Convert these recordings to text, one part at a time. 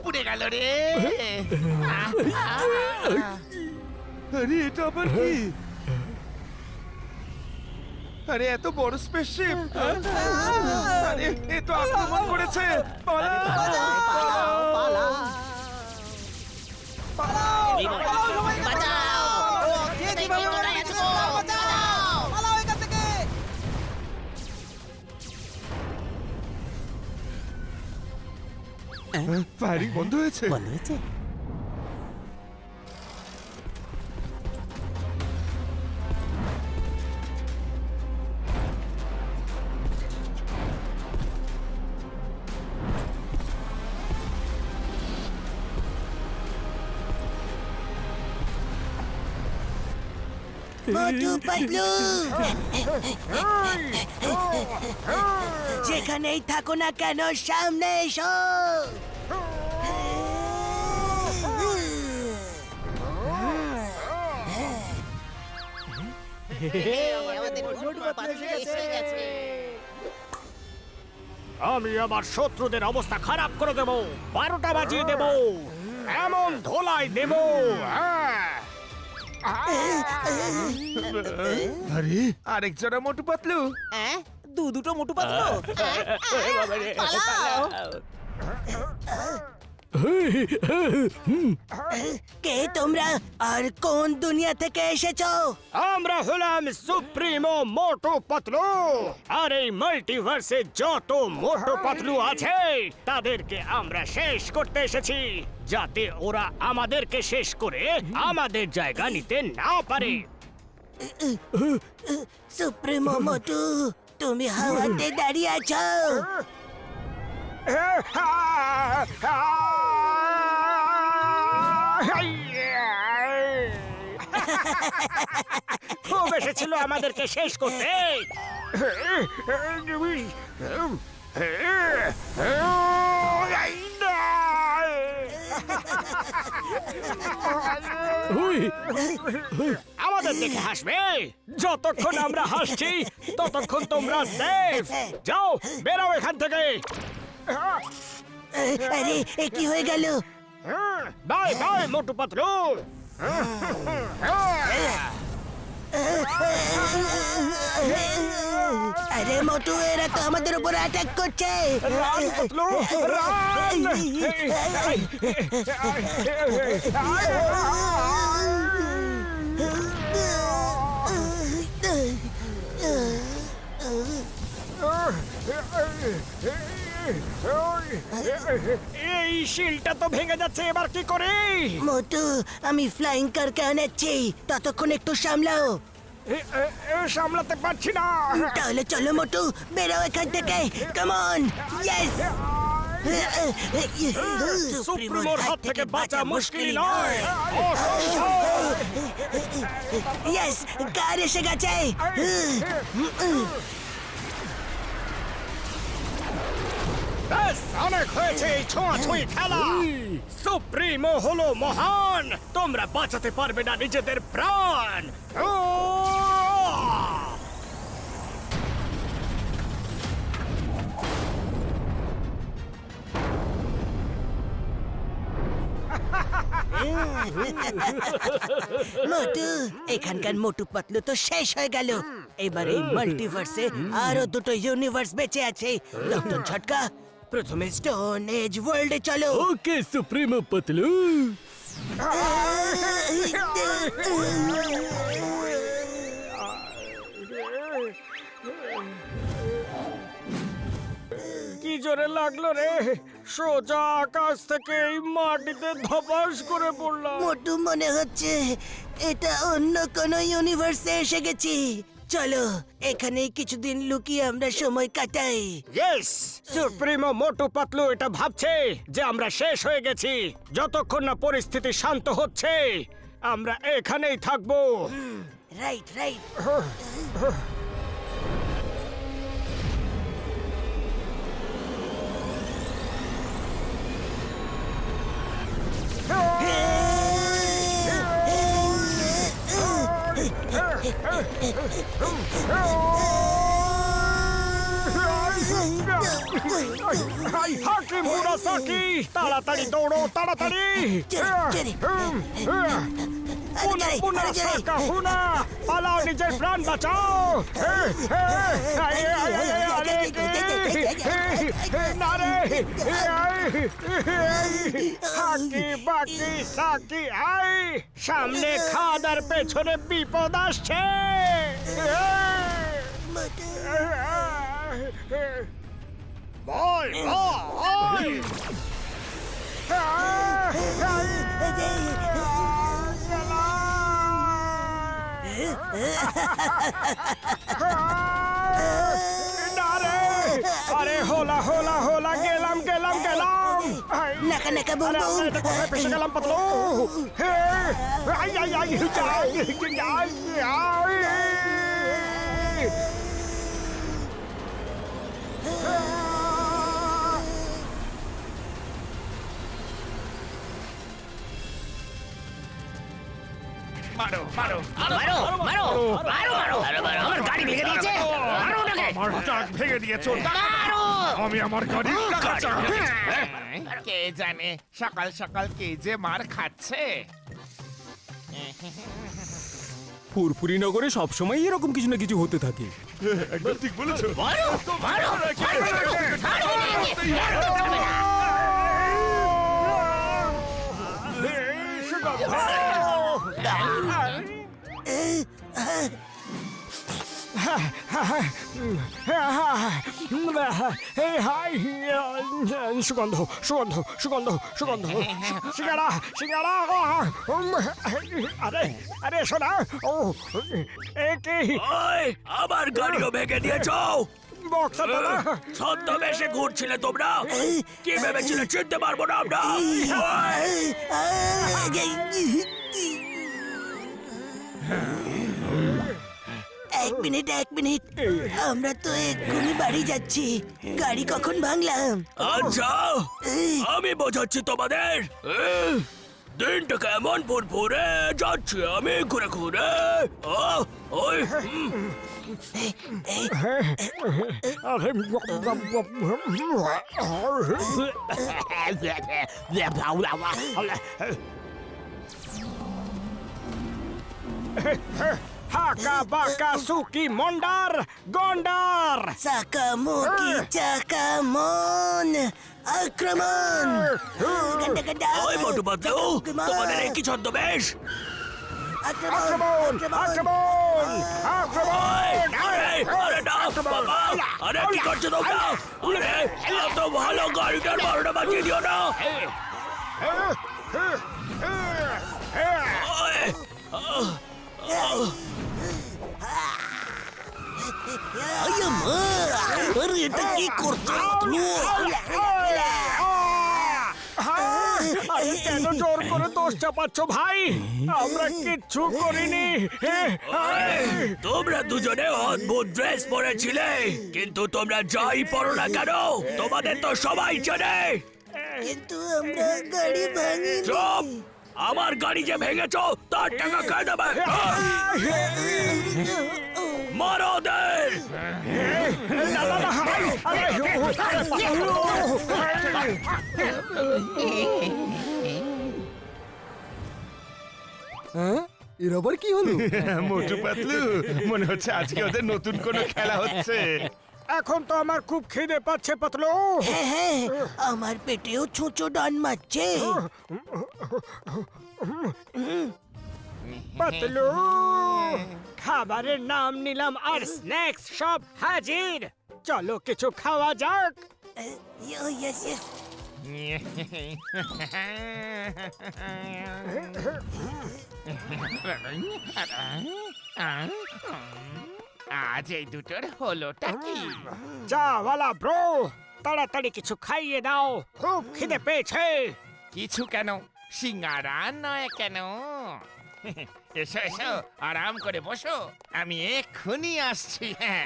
পুড়ে গেল রে। আরে এটা আবার কি? আরে এত বড় স্পেসশিপ! আরে এ তো আক্রমণ করেছে! ফায়ারিং বন্ধ হয়েছে। মোটু পাতলু, যেখানেই থাকো না কেন সামনে এসো। আমি আমার শত্রুদের অবস্থা খারাপ করে দেব, 12টা বাজিয়ে দেব, এমন ধোলাই দেব। আরে আরেকজনা মোটু পাতলু। দুটো মোটু পাতলু। কে তোমরা আর কোন দুনিয়া থেকে এসেছো? আমরা হলাম সুপ্রিমো মোটু পাতলু, আর এই মাল্টিভার্সে যত মোটু পাতলু আছে তাদেরকে আমরা শেষ করতে এসেছি, যাতে ওরা আমাদেরকে শেষ করে আমাদের জায়গা নিতে না পারে। সুপ্রিমো মোটু, তুমি হাওয়াতে দাঁড়িয়ে আছো। খুব এসেছিল আমাদেরকে শেষ করতে। আমাদের দেখে হাসবে, যতক্ষণ আমরা হাসছি ততক্ষণ তোমরা সেফ। যাও, বেরাও এখান থেকে। আরে এ কি হয়ে গেল? Bye bye Motu Patlu. আরে মোটু, এরা তো আমাদের উপর অ্যাটাক করছে। Run Patlu, run. এই শিলটা তো ভেঙে যাচ্ছে, এবার কি করি? মোটু, আমি ফ্লাইং কারকে আনাচ্ছি, ততক্ষণ একটু সামলাও। সামলাতে পারছি না। তাহলে চলো মোটু, বেরাও এখান থেকে। Come on, yes. সুপ্রিমোর হাত থেকে বাঁচা মুশকিল নয়। ইয়েস, কার এসে গেছে। ব্যাস, অনেক হয়েছে এই ছোঁয়াছুঁয়ি খেলা। সুপ্রিমো হলো মহান, তোমরা বাঁচাতে পারবে না নিজেদের প্রাণ। মোটু, এখানকার মোটু পাতলু তো শেষ হয়ে গেল। এবার এই মাল্টিভার্সে আরো দুটো ইউনিভার্স বেঁচে আছে। ডক্টর ঝটকা, প্রথমে স্টোন এজ ওয়ার্ল্ডে চলো। ওকে সুপ্রিমো পাতলু। কি জোরে লাগলো রে, সোজা আকাশ থেকে এই মাটিতে ধপাস করে পড়লাম। মোটু, মনে হচ্ছে এটা অন্য কোনো ইউনিভার্সে এসে গেছি। চলো এখানেই কিছুদিন লুকিয়ে আমরা সময় কাটাই। ইয়েস, সুপ্রিমো মোটু পাতলু এটা ভাবছে যে আমরা শেষ হয়ে গেছি। যতক্ষণ না পরিস্থিতি শান্ত হচ্ছে আমরা এখানেই থাকবো। Right right. হাকি মুরাসাকি, তাড়াতাড়ি দৌড়ো, তাড়াতাড়ি। পুনা পুনা সাকা হুনা, পালাও, নিজের প্রাণ বাঁচাও। না রে, হাকি বাকি সাকি আই, সামনে খাদার পেছনে বিপদ আসছে। বল বল। আরে হোলা হোলা হোলা, গেলাম গেলাম গেলাম। নাকা নাকা বুম বুম। পেছে গেলাম পাতলু। আই আই আই মারো মারো মারো মারো মারো মারো আমার গাড়ি ভেঙে দিয়েছে, মারো ওটাকে, আমার চাক ভেঙে দিয়েছো। মারো। আমি আমার গাড়ি কে জানে সকাল সকাল কে যে মার খাচ্ছে। ফুরফুরি নগরে সবসময় এরকম কিছু না কিছু হতে থাকে। একদম ঠিক বলেছো। মারো মারো সুগন্ধ সুগন্ধ সুগন্ধ সুগন্ধ, সিঙ্গারা সিঙ্গারা। আরে আরে শোনা, ও কি আমার গাড়িও ভেঙে দিয়েছো। বক্সা দাদা, ছদ্মবেশে ঘুরছিলে তোমরা, কি ভেবেছিলে চিনতে পারবো না আমরা? এক মিনিট এক মিনিট, আমরা তো এক্ষুনি বাড়ি যাচ্ছি, গাড়ি কখন ভাঙলাম? আচ্ছা আমি বোঝাচ্ছি তোমাদের। দিনটা কেমন ফুরফুরে যাচ্ছি আমি ঘুরে ঘুরে। ওই হাকা বাকা সুকি মন্ডার গন্ডার। সাকামুকি চাকামন আক্রমণ। গন্ডা গন্ডা। ওই মোটু পাতলু, তোমাদের কি ছদ্মবেশ? আক্রমণ আক্রমণ আক্রমণ। আরে না বাবা, আরে কি করছো তোমরা? আরে এত ভালো গাড়িটার বারোটা বাজিয়ে দিও না। আরে এটা কি করছো? আরে কেন জোর করে দোষ চাপাচ্ছ ভাই? আমরা কিচ্ছু করিনি। তোমরা দুজনে অদ্ভুত ড্রেস পরেছিলে, কিন্তু তোমরা যাই পরো না কেন তোমাদের তো সবাই জানে। কিন্তু আমরা গাড়ি ভাঙি। চুপ! আমার গাড়ি যে ভেঙেছো তার টাকা কে দেবে? মারো ওদের! এর আবার কি হলো? মোটু পাতলু, মনে হচ্ছে আজকে ওদের নতুন কোনো খেলা হচ্ছে। এখন তো আমার খুব খিদে পাচ্ছে পাতলু। হ্যাঁ হ্যাঁ, আমার পেটেও ছুঁচো ডান মারছে। পাতলু, খাবারের নাম নিলাম আর স্ন্যাক্স সব হাজির। চলো কিছু খাওয়া যাক। Yes yes. আজ এই দুটোর হলোটা কি? চাওয়ালা ব্রো, তাড়াতাড়ি কিছু খাইয়ে দাও, খুব খিদে পেয়েছে। কিছু কেন, সিঙ্গারা নয় কেন? এসো এসো, আরাম করে বসো, আমি এক্ষুনি আসছি। হ্যাঁ,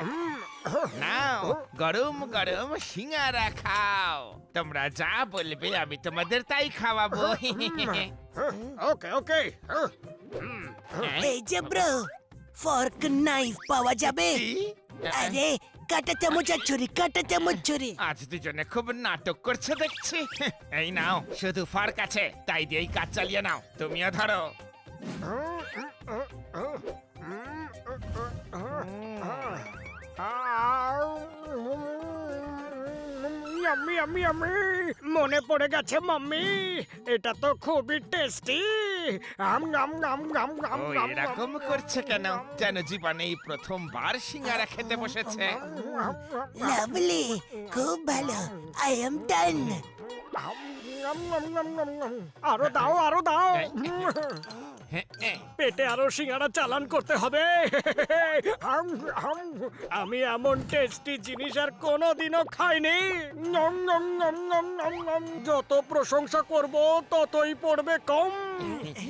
নাও গরম গরম সিঙ্গারা খাও। তোমরা যা বলবে আমি তোমাদের তাই খাওয়াবো। ওকে ওকে। এই যে ব্রো, ফর্ক নাইফ পাওয়া যাবে? কি? আরে কাটা চামচ আর ছুরি, কাটা চামচ ছুরি। আজ দুজনে খুব নাটক করছে দেখছি। এই নাও, শুধু ফার্ক আছে, তাই দিয়েই কাজ চালিয়ে নাও। তুমিও ধরো। ইয়াম্মি ইয়াম্মি ইয়াম্মি, মনে পড়ে গেছে মাম্মি, এটা তো খুবই টেস্টি। আম গাম গাম গাম গাম ও গাম এরকম করছে কেন, যেন জীবনে এই প্রথমবার সিঙ্গারা খেতে বসেছে। লাভলি, খুব ভালো। I am done. আরো দাও আরো দাও। হ্যাঁ, পেটে আরো সিঙ্গারা চালান করতে হবে। আমি এমন টেস্টি জিনিস আর কোনোদিনও খাইনি। যত প্রশংসা করব ততই পড়বে কম,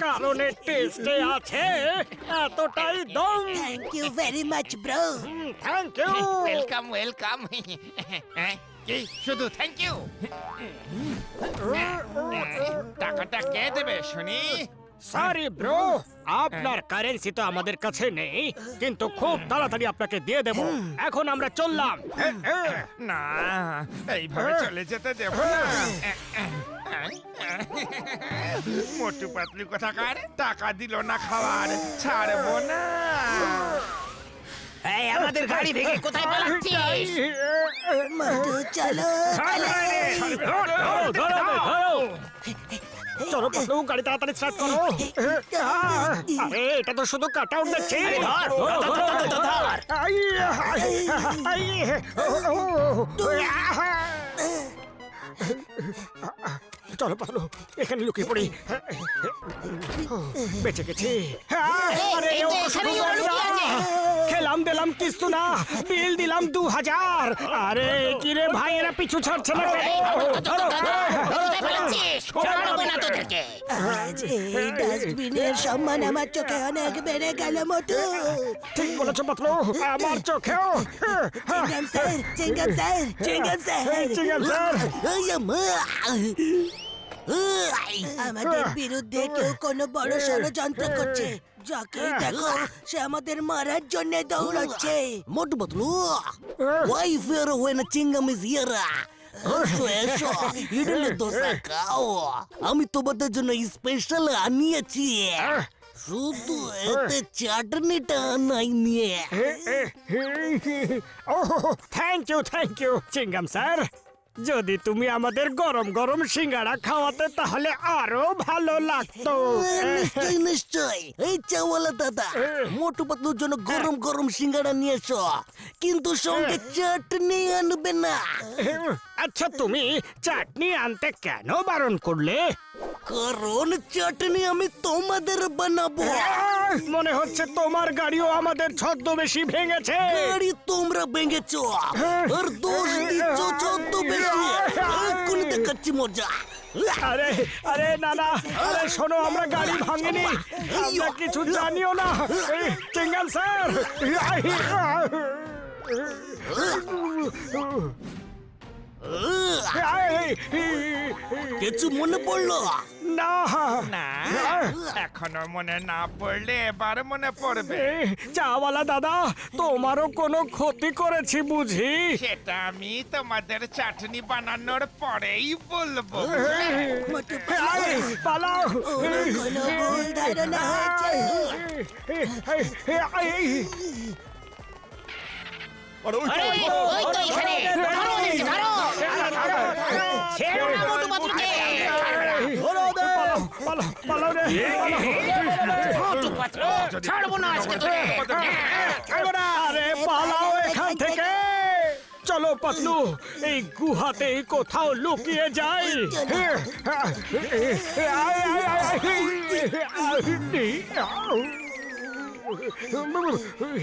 কারণ এর টেস্টে আছে এতটাই দম। Thank you very much bro. Thank you. Welcome welcome. কি শুধু থ্যাংক ইউ? টাকাটা কে দেবে শুনি? সরি ব্রো, আপনার কারেন্সি তো আমাদের কাছে নেই, কিন্তু খুব তাড়াতাড়ি আপনাকে দিয়ে দেব। এখন আমরা চললাম। না, এইভাবে চলে যেতে দেব না। মোটু পাতলু কোথাকার, টাকা দিল না খাওয়ার, ছাড়বো না। এই আমাদের গাড়ি ভেঙে কোথায় পালাচ্ছিস? মোটু চলো। চলো পাতলু, গাড়ি তাড়াতাড়ি স্টার্ট করো। আরে এটা তো শুধু কাট আউট দেখছি। চলো পাতলু, এখানে লুকিয়ে পড়ি। বেঁচে গেছি। আরে এই তো এখানেই ওরা লুকিয়ে আছে। খেলাম দিলাম কিছু না, বিল দিলাম 2000। আরে কি রে ভাই, এরা পিছু ছাড়ছে না কেন? ধরো। কোথায় পালাচ্ছিস? ছাড়বো না তোদেরকে। আজ এই ডাস্টবিনের সম্মান আমার চোখে অনেক বেড়ে গেল মোটু। ঠিক বলেছো পাতলু, আমার চোখেও। চিঙ্গাম স্যার, চিঙ্গাম স্যার, চিঙ্গাম স্যার। চিঙ্গাম স্যার। আমাদের বিরুদ্ধে কেউ কোনো বড় ষড়যন্ত্র করছে। যাকে দেখো সে আমাদের মারার জন্য দৌড়াচ্ছে। Motu Patlu, why fear when a chingam is here? এসো, ইডলি দোসা খাও। আমি তোমাদের জন্য স্পেশাল আনিয়েছি। শুধু এতে চাটনিটা আনাইনি। Thank you Chingam sir. যদি তুমি আমাদের গরম গরম সিঙ্গারা খাওয়াতে তাহলে আরো ভালো লাগতো। নিশ্চয় নিশ্চয়। এই চাওয়ালা দাদা, মোটু পাতলুর জন্য গরম গরম সিঙ্গারা নিয়ে এসো, কিন্তু সঙ্গে চাটনি আনবে না। আচ্ছা, তুমি চাটনি আনতে কেন বারণ করলে? কারণ চাটনি আমি তোমাদের বানাবো। মনে হচ্ছে তোমার গাড়িও আমাদের ছদ্মবেশী ভেঙেছে। গাড়ি তোমরা ভেঙেছো আর দোষ দিচ্ছ ছদ্মবেশী। এক্ষুনি দেখাচ্ছি মজা। আরে আরে না না, আরে শোনো, আমরা গাড়ি ভাঙিনি, আমরা কিছু জানিও না। চিঙ্গাম স্যার, কিছু মনে পড়লো না। না, এখনো মনে না পড়লে এবার মনে পড়বে। চাওয়ালা দাদা, তোমারও কোনো ক্ষতি করেছি বুঝি? সেটা আমি তোমাদের চাটনি বানানোর পরেই বলবো। মোটু পালাও। কোনো ভুল ধারণা হয়েছে। আরে ওই তো এখানে। ধরো ওদেরকে, ধরো। ছেড়ো না মোটু পাতলুকে। পালাও রে। মোটু পাতলু, ছাড়বো না আজকে তোদের। আরে পালাও এখান থেকে। চলো পাতলু, এই গুহাতে কোথাও লুকিয়ে যাই।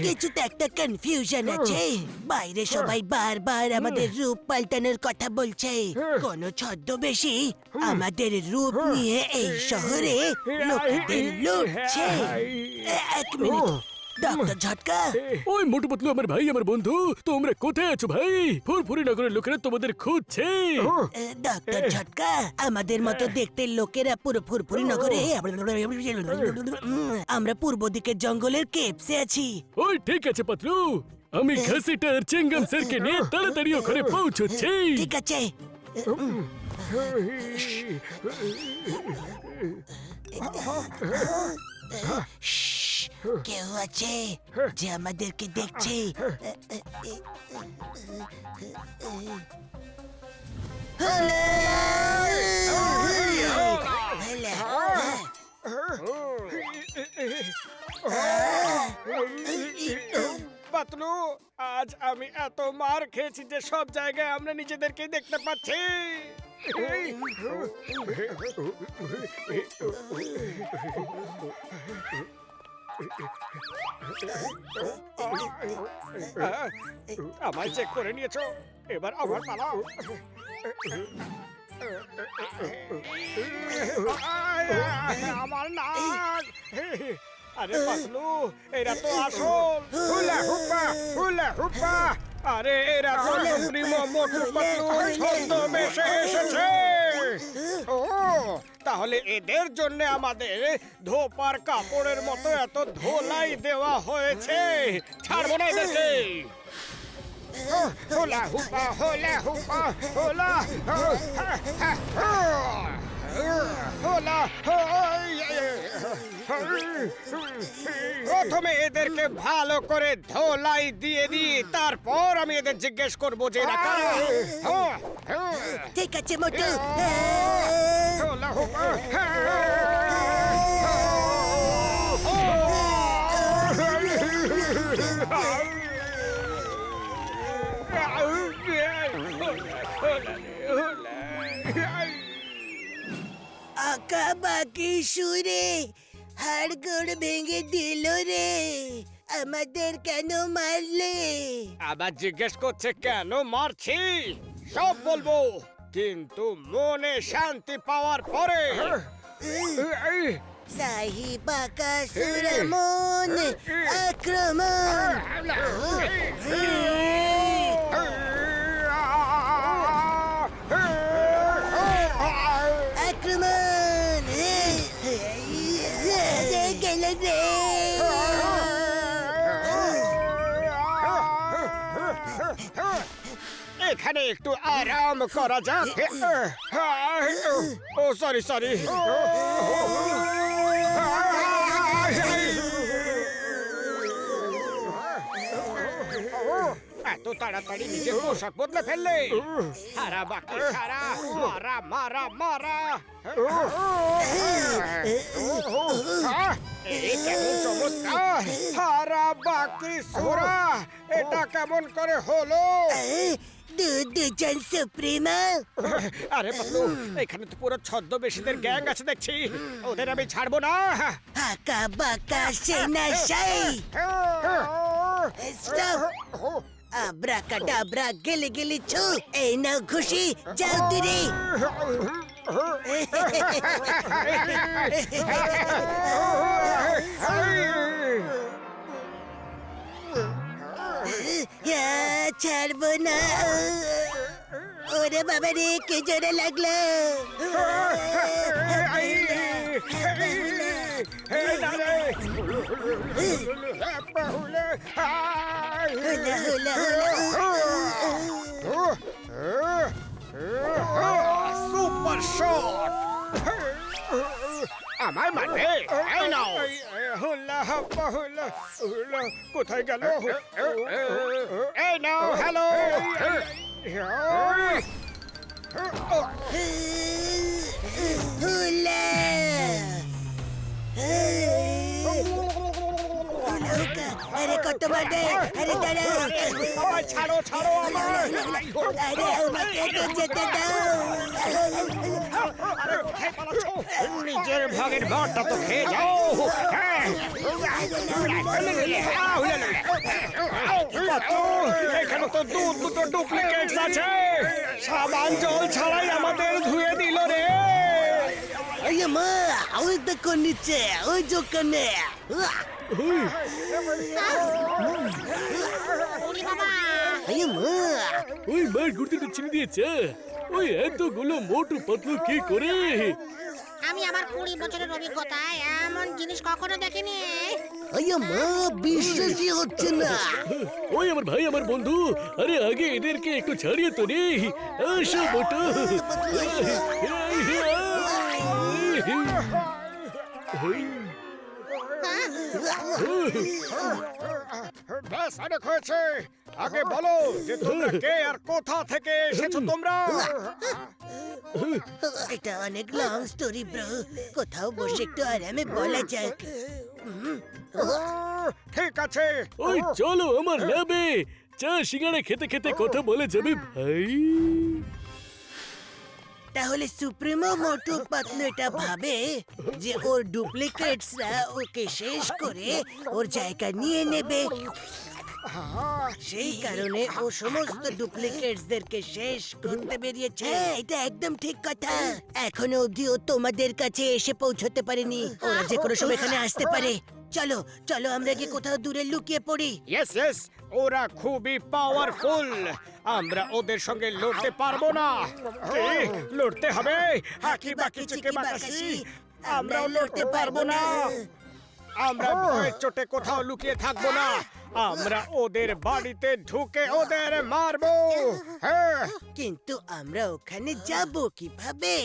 কিছুতে একটা কনফিউশন আছে। বাইরে সবাই বারবার আমাদের রূপ পাল্টানোর কথা বলছে। কোন ছদ্মবেশী আমাদের রূপ নিয়ে এই শহরে লোকেদের লুটছে। এক মিনিট, ডক্টর ঝটকা, ওই মোটু পাতলু আমার ভাই, আমার বন্ধু, তোমরা কোথায় আছো ভাই? ফুরফুরি নগরের লোকেরা তোমাদের খুঁজছে। ডক্টর ঝটকা, আমাদের মতো দেখতে লোকেরা পুরো ফুরফুরি নগরে। আমরা পূর্ব দিকের জঙ্গলের কেপসে আছি। ওই ঠিক আছে পাতলু, আমি ঘাসিটা আর চেঙ্গাম স্যারকে নিয়ে তাড়াতাড়ি ওখানে পৌঁছচ্ছি। ঠিক আছে। শ্শ্, কেউ আছে যে আমাদেরকে দেখছে? পাতলু, আজ আমি এত মার খেয়েছি যে সব জায়গায় আমরা নিজেদেরকে দেখতে পাচ্ছি। আমায় চেক করে নিয়েছো, এবার আমার পালা। আমার নাক। আরে পাতলু, এরা তো আসল হুলা হুপা, হুলা হুপা। আরে এরা তো সুপ্রিমো মোটু পাতলুর ছদ্মবেশে এসেছে। ও, তাহলে এদের জন্য আমাদের ধোপার কাপড়ের মতো এত ধোলাই দেওয়া হয়েছে। ছাড়বো না এদেরকে। হুলা হুপা, হুলা হুপা, হুলা হুলা। প্রথমে এদেরকে ভালো করে ধোলাই দিয়ে দিই, তারপর আমি এদের জিজ্ঞেস করবো যে এরা কারা। ঠিক আছে মোটু। হুলা হুপা। আঁকা বাকি সুরে হাড়গোড় ভেঙে দিল রে। আমাদের কেন মারলে? আবার জিজ্ঞেস করছে কেন মারছি? সব বলবো, কিন্তু মনে শান্তি পাওয়ার পরে। সাহিব আঁকা সুরমন আক্রমণ। আক্রমণ গেল রে। এখানে একটু আরাম করা যাক। ও সরি সরি। এত তাড়াতাড়ি নিজের পোশাক বদলে ফেললে। সারা বাকি সারা, মারা মারা মারা। এই কেমন চমৎকার! সারা বাকি সোরা, এটা কেমন করে হলো? দুজন সুপ্রিমো। আরে পাতলু, এখানে তো পুরো ছদ্মবেশীদের গ্যাং আছে দেখছি। ওদের আমি ছাড়বো না। আঁকা বাঁকা সেনাশাই। স্টপ। আব্রাকাডাব্রা গিলি গিলি ছু। এই নাও খুশি, যাও দূরে। ছাড়বো না। ওরে বাবা রে, কে জোরে লাগলো। হুলা হুলা সুপার শট! আমার মানে এই নাও। হুলা হাপ্পা হুলা হুলা, কোথায় গেল? এই নাও, হ্যালো। হুলা হুলা আরে কত মারবে আরে দাঁড়াও সবাই ছাড়ো ছাড়ো আমার আরে আমাকে তো যেতে দাও আরে কোথায় পালাচ্ছ? নিজের ভাগের ভাতটা তো খেয়ে যাও হ্যাঁ। এখানে তো দুটো ডুপ্লিকেটস আছে সাবান জল ছাড়াই আমাদের ধুয়ে দিল রে আরে মা ওই দেখো নিচে ওই দোকানে আরে মা ওই মার গুড়িতে ছিঁড়ে দিয়েছে ওই এতগুলো মোটু পাতলু কি করে আমি আমার 20 বছরের অভিজ্ঞতায় এমন জিনিস কখনো দেখিনি। আরে মা বিশ্বাসই হচ্ছে না ওই আমার ভাই আমার বন্ধু আরে আগে এদেরকে একটু ছাড়িয়ে তো রে আসো মোটু ব্যাস অনেক হয়েছে আগে বলো যে তোমরা কে আর কোথা থেকে এসেছো তোমরা এটা অনেক লং স্টোরি ব্রো কোথাও বসে একটু আরামে বলা যাক ঠিক আছে ওই চলো আমার ল্যাবে চা সিঙ্গাড়া খেতে খেতে কথা বলে যাবে ভাই তাহলে সুপ্রিমো মোটু পাতলু এটা ভাবে যে ওর ডুপ্লিকেটসরা ওকে শেষ করে ওর জায়গা নিয়ে নেবে সেই কারণে ও সমস্ত ডুপ্লিকেটসদেরকে শেষ করতে বেরিয়েছে এটা একদম ঠিক কথা এখনো অবধি ও তোমাদের কাছে এসে পৌঁছতে পারেনি ওরা যে কোনো সময় এখানে আসতে পারে চলো চলো আমরা গিয়ে কোথাও দূরে লুকিয়ে পড়ি ইয়েস ইয়েস ওরা খুবই পাওয়ারফুল আমরা ওদের সঙ্গে লড়তে পারবো না কি? লড়তে হবে হাকি বাকি চিকে বাকাশি আমরা লড়তে পারবো না আমরা ভয়ের চোটে কোথাও লুকিয়ে থাকবো না আমরা ওদের বাড়িতে ঢুকে ওদের মারবো হ্যাঁ কিন্তু আমরা ওখানে যাব কিভাবে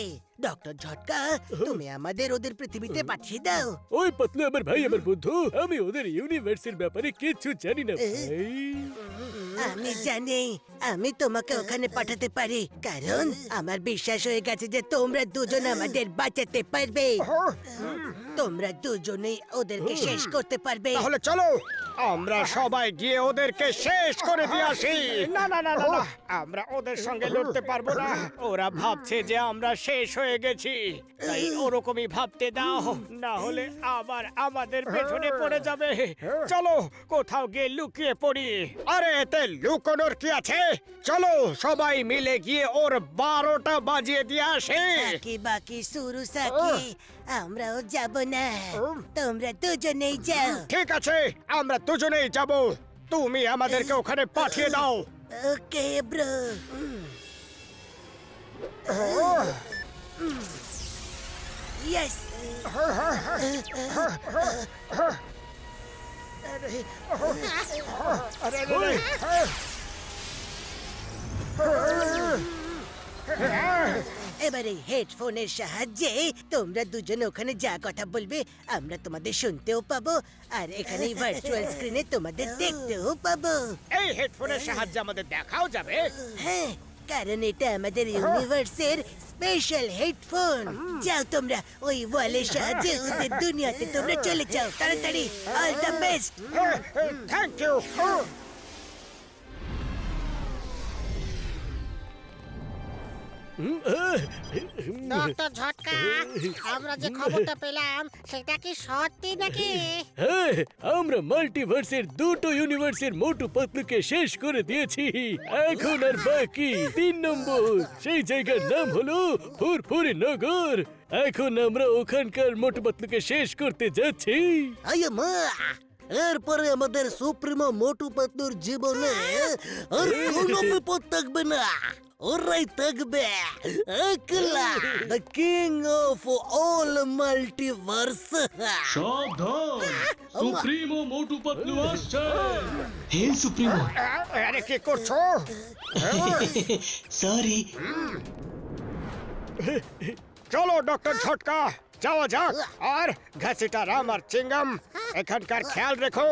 ডক্টর ঝটকা তুমি আমাদের ওদের পৃথিবীতে পাঠিয়ে দাও ওই পাতলু আমার ভাই আমার বন্ধু আমি ওদের ইউনিভার্সের ব্যাপারে কিছু জানি না ভাই আমি জানি আমি তোমাকে ওখানে পাঠাতে পারি কারণ আমার বিশ্বাস হয়ে গেছে যে তোমরা দুজন আমাদের বাঁচাতে পারবে তোমরা দুজনেই ওদেরকে শেষ করতে পারবে তাহলে চলো আমরা সবাই গিয়ে ওদেরকে শেষ করে দিয়ে আসি না না না না না, আমরা ওদের সঙ্গে লড়তে পারবো না ওরা ভাবছে যে আমরা শেষ হয়ে গেছি তাই ওরকমই ভাবতে দাও না হলে আবার আমাদের পেছনে পড়ে যাবে চলো কোথাও গিয়ে লুকিয়ে পড়ি আরে এতে লুকোনোর কি আছে চলো সবাই মিলে গিয়ে ওর 12টা বাজিয়ে দিয়ে আসি বাকি বাকি শুরু সাকি আমরাও যাব না তোমরা দুজনেই যাও ঠিক আছে আমরা দুজনেই যাব তুমি আমাদেরকে ওখানে পাঠিয়ে দাও ওকে ব্রো ইয়েস এবারে হেডফোনের সাহায্যে তোমরা দুজনে ওখানে যা কথা বলবে আমরা তোমাদের শুনতেও পাবো আর এখানে ভার্চুয়াল স্ক্রিনে তোমাদের দেখতেও পাবো এই হেডফোনের সাহায্যে আমাদের দেখাও যাবে হ্যাঁ কারণ এটা আমাদের ইউনিভার্সের স্পেশাল হেডফোন যাও তোমরা ওই ওয়ালের সাহায্যে ওদের দুনিয়াতে তোমরা চলে যাও তাড়াতাড়ি all the best thank you doctor Jhatka আমরা যে খবরটা পেলাম সেটা কি সত্যি নাকি হ্যাঁ আমরা মাল্টিভার্সের দুটো ইউনিভার্সের মোটু পাতলুকে শেষ করে দিয়েছি এখন আর বাকি 3 নম্বর সেই জায়গার নাম হলো ফুরফুরি নগর এখন আমরা ওখানকার মোটু পাতলুকে শেষ করতে যাচ্ছি আয় মা এরপরে আমাদের সুপ্রিমো মোটু পাতলুর জীবনে আর কোনো বিপদ থাকবে না ওরাই থাকবে একলা the king of all multiverse সাবধান সুপ্রিমো মোটু পাতলু আসছে হে সুপ্রিমো আরে কি করছো সরি চলো ডক্টর ঝটকা যাওয়া যাক আর ঘাসিটা রাম আর চিঙ্গম এখানকার খেয়াল রেখো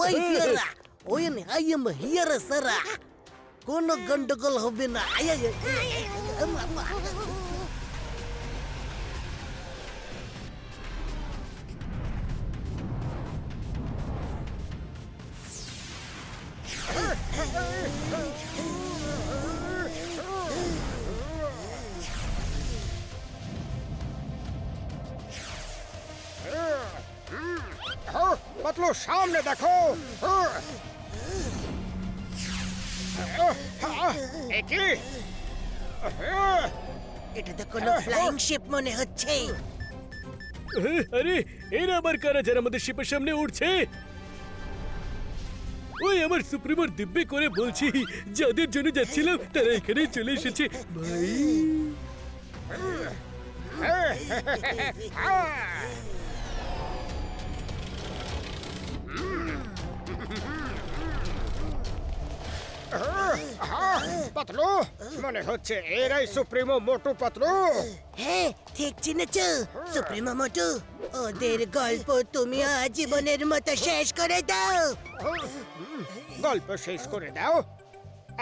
ওই ফিরা ওই আই এম হিয়ার সারা কোনো গন্ডগোল হবে না আয় আয় পাতলু সামনে দেখো। কি এটা তো কোনো ফ্লাইং শিপ মনে হচ্ছে। আরে এরা আবার কারা যারা আমাদের শিপের সামনে উঠছে? ওই আমার সুপ্রিমোর দিব্যে করে বলছি, যাদের জন্য যাচ্ছিলাম তারা এখানে চলে এসেছে ভাই। পাতলু মনে হচ্ছে এরাই সুপ্রিমো মোটু পাতলু। হ্যাঁ ঠিক চিনেছ, সুপ্রিমো মোটু। ওদের গল্প তুমি আজীবনের মতো শেষ করে দাও। গল্প শেষ করে দাও?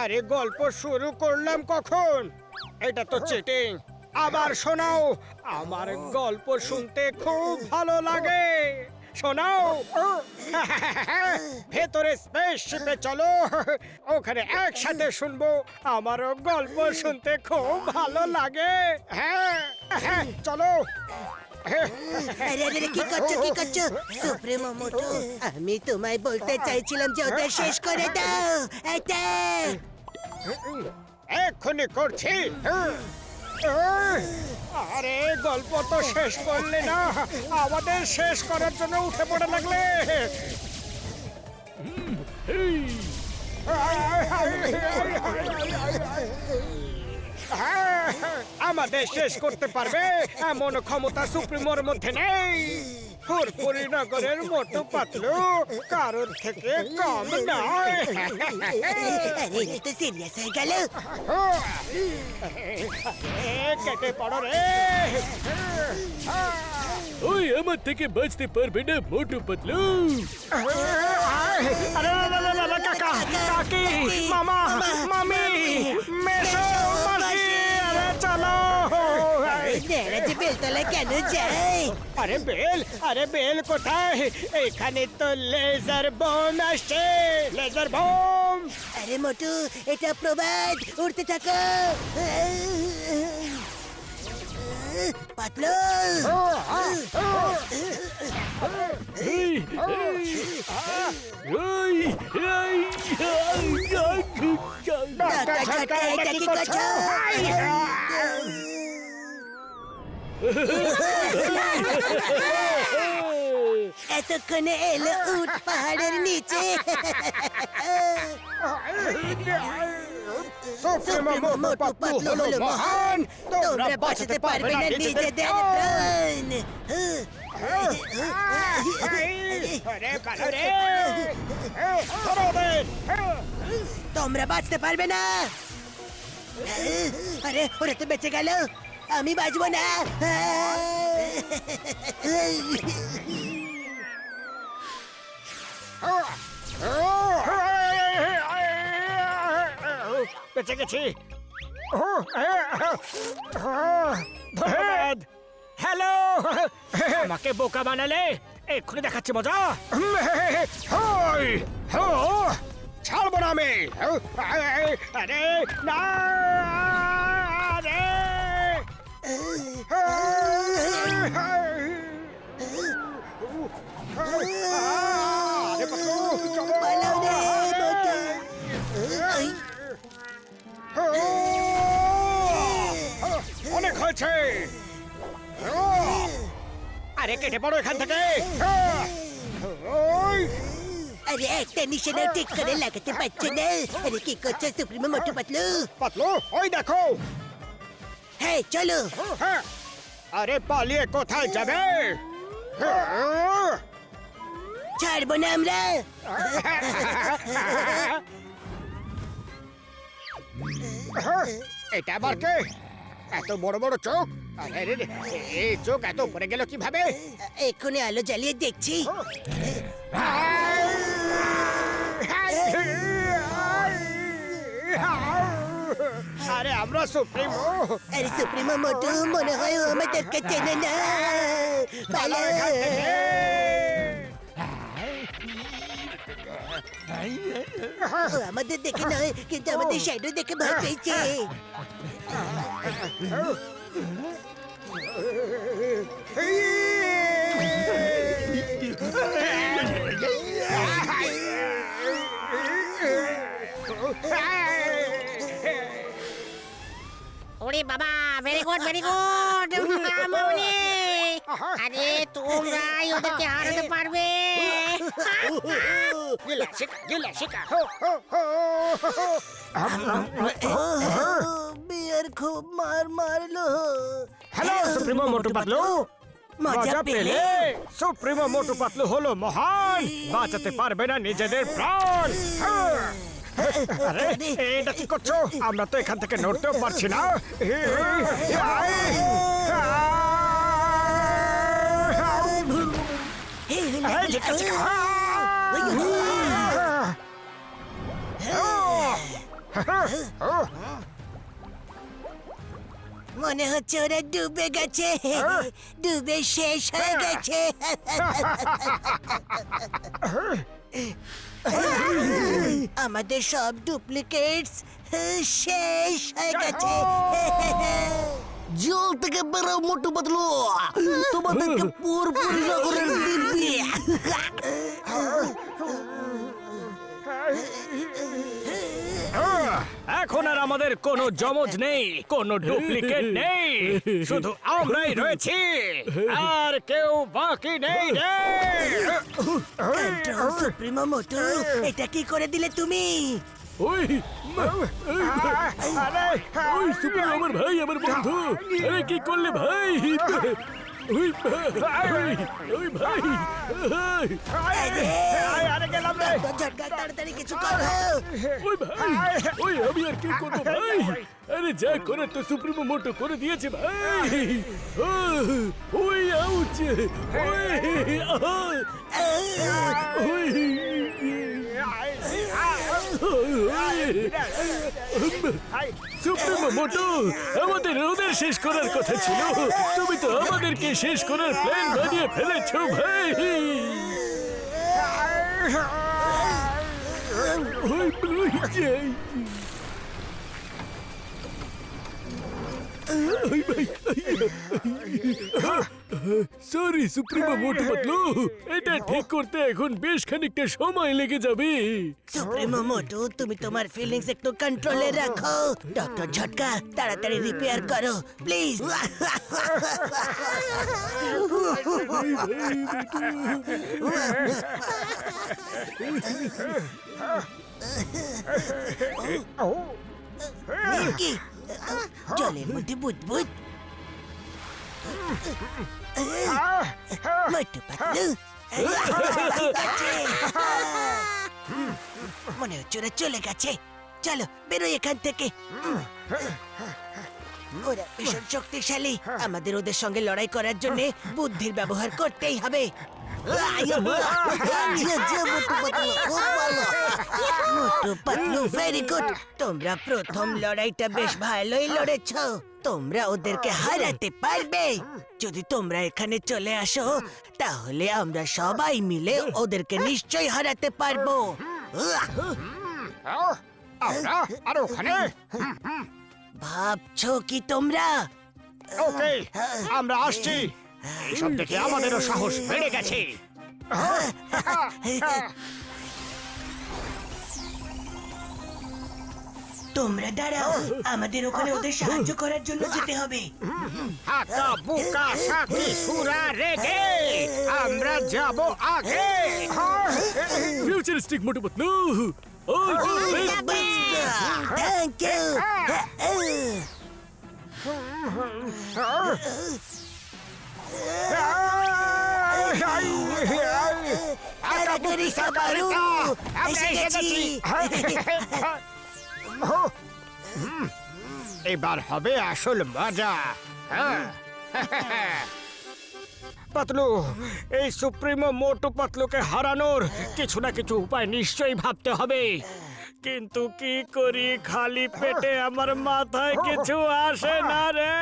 আরে গল্প শুরু করলাম কখন? এটা তো চিটিং। আবার শোনাও, আমার গল্প শুনতে খুব ভালো লাগে। শোনাও। ভেতরে স্পেসশিপে চলো, ওখানে একসাথে শুনবো। আমারও গল্প শুনতে খুব ভালো লাগে। হ্যাঁ হ্যাঁ চলো। আরে আরে কি করছো কি করছো? সুপ্রিমো মোটু, আমি তোমায় বলতে চাইছিলাম যে ওদের শেষ করে দাও। অ্যাটাক! এক্ষুনি করছি। আরে গল্প তো শেষ করলে না, আমাদের শেষ করার জন্য উঠে পড়ে লাগলে। আমাদের শেষ করতে পারবে এমন ক্ষমতা সুপ্রিমোর মধ্যে নেই। ফুরফুরি নগরের মোটু পাতলু কারোর থেকে কম নয়। আরে এটা তো সিরিয়াস হয়ে গেল। কেটে পড়ো রে। ওই আমার থেকে বাঁচতে পারবে না মোটু পাতলু। কাকা কাকি মামা মামি মেশো মাসি, আরে চলো। যে বেলতলায় কেন যায়? আরে বেল কোথায়? এখানে তো লেজার বোম আসছে, লেজার বোম। আরে মোটু, এটা প্রবাদ, উড়তে থাকো। পাতলু, ধাক্কা ধাক্কা, এটা কি করছো? এতক্ষণে এলো উট পাহাড়ের নিচে। সুপ্রিমো মোটু পাতলু হলো মহান, তোমরা বাঁচাতে পারবে না নিজেদের প্রাণ। তোমরা বাঁচতে পারবে না। আরে ওরা তো বেঁচে গেল, আমি বাঁচবো না। বেঁচে গেছি। ধন্যবাদ। হ্যালো, আমাকে বোকা বানালে, এক্ষুনি দেখাচ্ছি মজা। ছাড়বো না আমি। আরে না, আরে পালাও রে মোটু। অনেক হয়েছে। আরে কেটে পড়ো এখান থেকে। আরে একটা নিশানা ঠিক করে লাগাতে পারছে না। আরে কি করছো সুপ্রিমো মোটু পাতলু? পাতলু ওই দেখো। হ্যাঁ চলো। আরে পালিয়ে কোথায় যাবে? ছাড়বো না আমরা। এটা আবার কে? এত বড় বড় চোখ। আরে এই চোখ এত উপরে গেল কিভাবে? এক্ষুনি আলো জ্বালিয়ে দেখছি। আরে আমরা সুপ্রিমো। আরে সুপ্রিমো মোটু, মনে হয় ও আমাদেরকে চেনে না। পালাও। ও আমাদের দেখে নয়, কিন্তু আমাদের শ্যাডো দেখে ভয় পেয়েছে। ওরে বাবা, ভেরি গুড, ভেরি গুড। মামুনি, আরে তোমরাই ওদেরকে হারাতে পারবে। গিলা শিকা, গিলা শিকা। বিয়ার খুব মারলো। হ্যালো সুপ্রিমো মোটু পাতলু, মজা পেলে? সুপ্রিমো মোটু পাতলু হলো মহান, বাঁচাতে পারবে না নিজেদের প্রাণ। আরে এটা কি করছো? আমরা তো এখান থেকে নড়তেও পারছি না। মনে হচ্ছে ওরা ডুবে গেছে, ডুবে শেষ হয়ে গেছে। আমাদের সব ডুপ্লিকেটস শেষ হয়ে গেছে। জল থেকে বেরো মোটু পাতলু, তোমাদেরকে পুরোপুরি নগরের দিব্যি। এখন আর আমাদের কোনো জমজ নেই, কোনো ডুপ্লিকেট নেই, শুধু আমরাই রয়েছি, আর কেউ বাকি নেই রে। কন্ট্রোল সুপ্রিমো মোটু, এটা কি করে দিলে তুমি? ওই ওই সুপ্রিমো আমার ভাই, আমার বন্ধু। আরে কি করলে ভাই? ওই ভাই, ওই ভাই। আরে গেলাম রে। ঝটকা, তাড়াতাড়ি কিছু করো। ওই ভাই, ওই আমি আর কি করবো ভাই? আরে যা করার তো সুপ্রিমো মোটো করে দিয়েছে ভাই। ওই আউচ, ওই সুপ্রিমো মোটো, আমাদের ওদের শেষ করার কথা ছিল, তুমি তো আমাদেরকে শেষ করার প্ল্যান বানিয়ে ফেলেছো ভাই। সরি সুপ্রিমো মোটু পাতলু, এটা ঠিক করতে এখন বেশ খানিকটা সময় লেগে যাবে। সুপ্রিমো মোটু, তুমি তোমার ফিলিংস একটু কন্ট্রোলে রাখো। ডক্টর ঝটকা, তাড়াতাড়ি রিপেয়ার করো প্লিজ। কি জলের মধ্যে বুদবুদ? মোটু পাতলু, মনে হচ্ছে ওরা চলে গেছে। চলো বেরোই এখান থেকে। ওরা ভীষণ শক্তিশালী, আমাদের ওদের সঙ্গে লড়াই করার জন্য বুদ্ধির ব্যবহার করতেই হবে। Motu Patlu, very good. তোমরা প্রথম লড়াইটা বেশ ভালোই লড়েছ। তোমরা ওদেরকে হারাতে পারবে। যদি তোমরা এখানে চলে আসো, তাহলে আমরা সবাই মিলে ওদেরকে নিশ্চয়ই হারাতে পারবো। আর ওখানে ভাবছো কি তোমরা? ওকে, আমরা আসছি। এইসব দেখে আমাদেরও সাহস বেড়ে গেছে। তোমরা দাঁড়াও, আমাদের ওখানে ওদের সাহায্য করার জন্য যেতে হবে। হাতা বুকা সাকি সুরা রেগে, আমরা যাব আগে। Futuristic Motu Patlu, thank you. তাড়াতাড়ি সাবারু, এসে গেছি। এবার হবে আসল মজা। পাতলু, এই সুপ্রিমো মোটু পাতলুকে হারানোর কিছু না কিছু উপায় নিশ্চয়ই ভাবতে হবে, কিন্তু কি করি? খালি পেটে আমার মাথায় কিছু আসে না রে।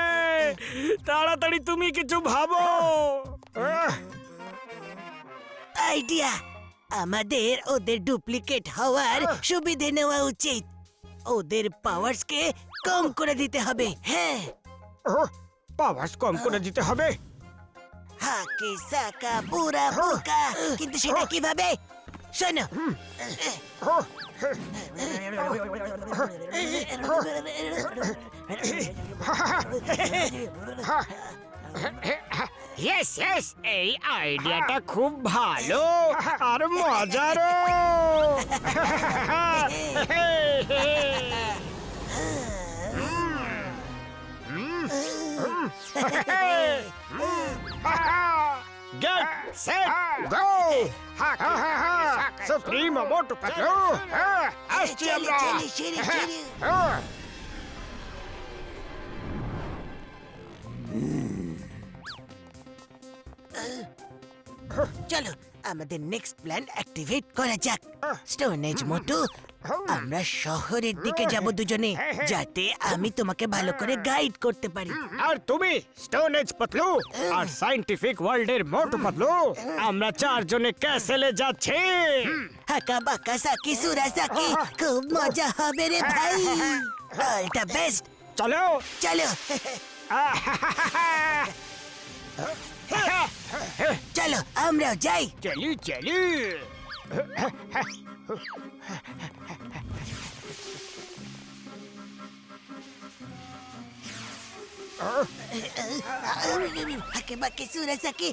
তাড়াতাড়ি তুমি কিছু ভাবো। আইডিয়া, আমাদের ওদের ডুপ্লিকেট হওয়ার সুবিধে নেওয়া উচিত। ওদের পাওয়ারসকে কম করে দিতে হবে। হ্যাঁ, পাওয়ার কম করে দিতে হবে। হাকি সাকা পুরা বুকা। কিন্তু সেটা কিভাবে? শোনো, ইয়েস ইয়েস, এই আইডিয়াটা খুব ভালো আর মজারও। Get set go! Supremo Motu Patlu, আসছি আমরা। চলো আমাদের নেক্সট প্ল্যান অ্যাক্টিভেট করা যাক। স্টোন এজ মোটু, আমরা শহরের দিকে যাব দুজনে, যাতে আমি তোমাকে ভালো করে গাইড করতে পারি। আর তুমি স্টোন এজ পাতলু আর সায়েন্টিফিক ওয়ার্ল্ডের মোটু পাতলু, আমরা চারজনে ক্যাসেলে যাচ্ছি। হাকা বাকা সাকি সুরা সাকি, খুব মজা হবে রে ভাই। All the best. চলো চলো চলো আমরাও যাই। চলি চলি। হাকে বাকি সুরা সাকি।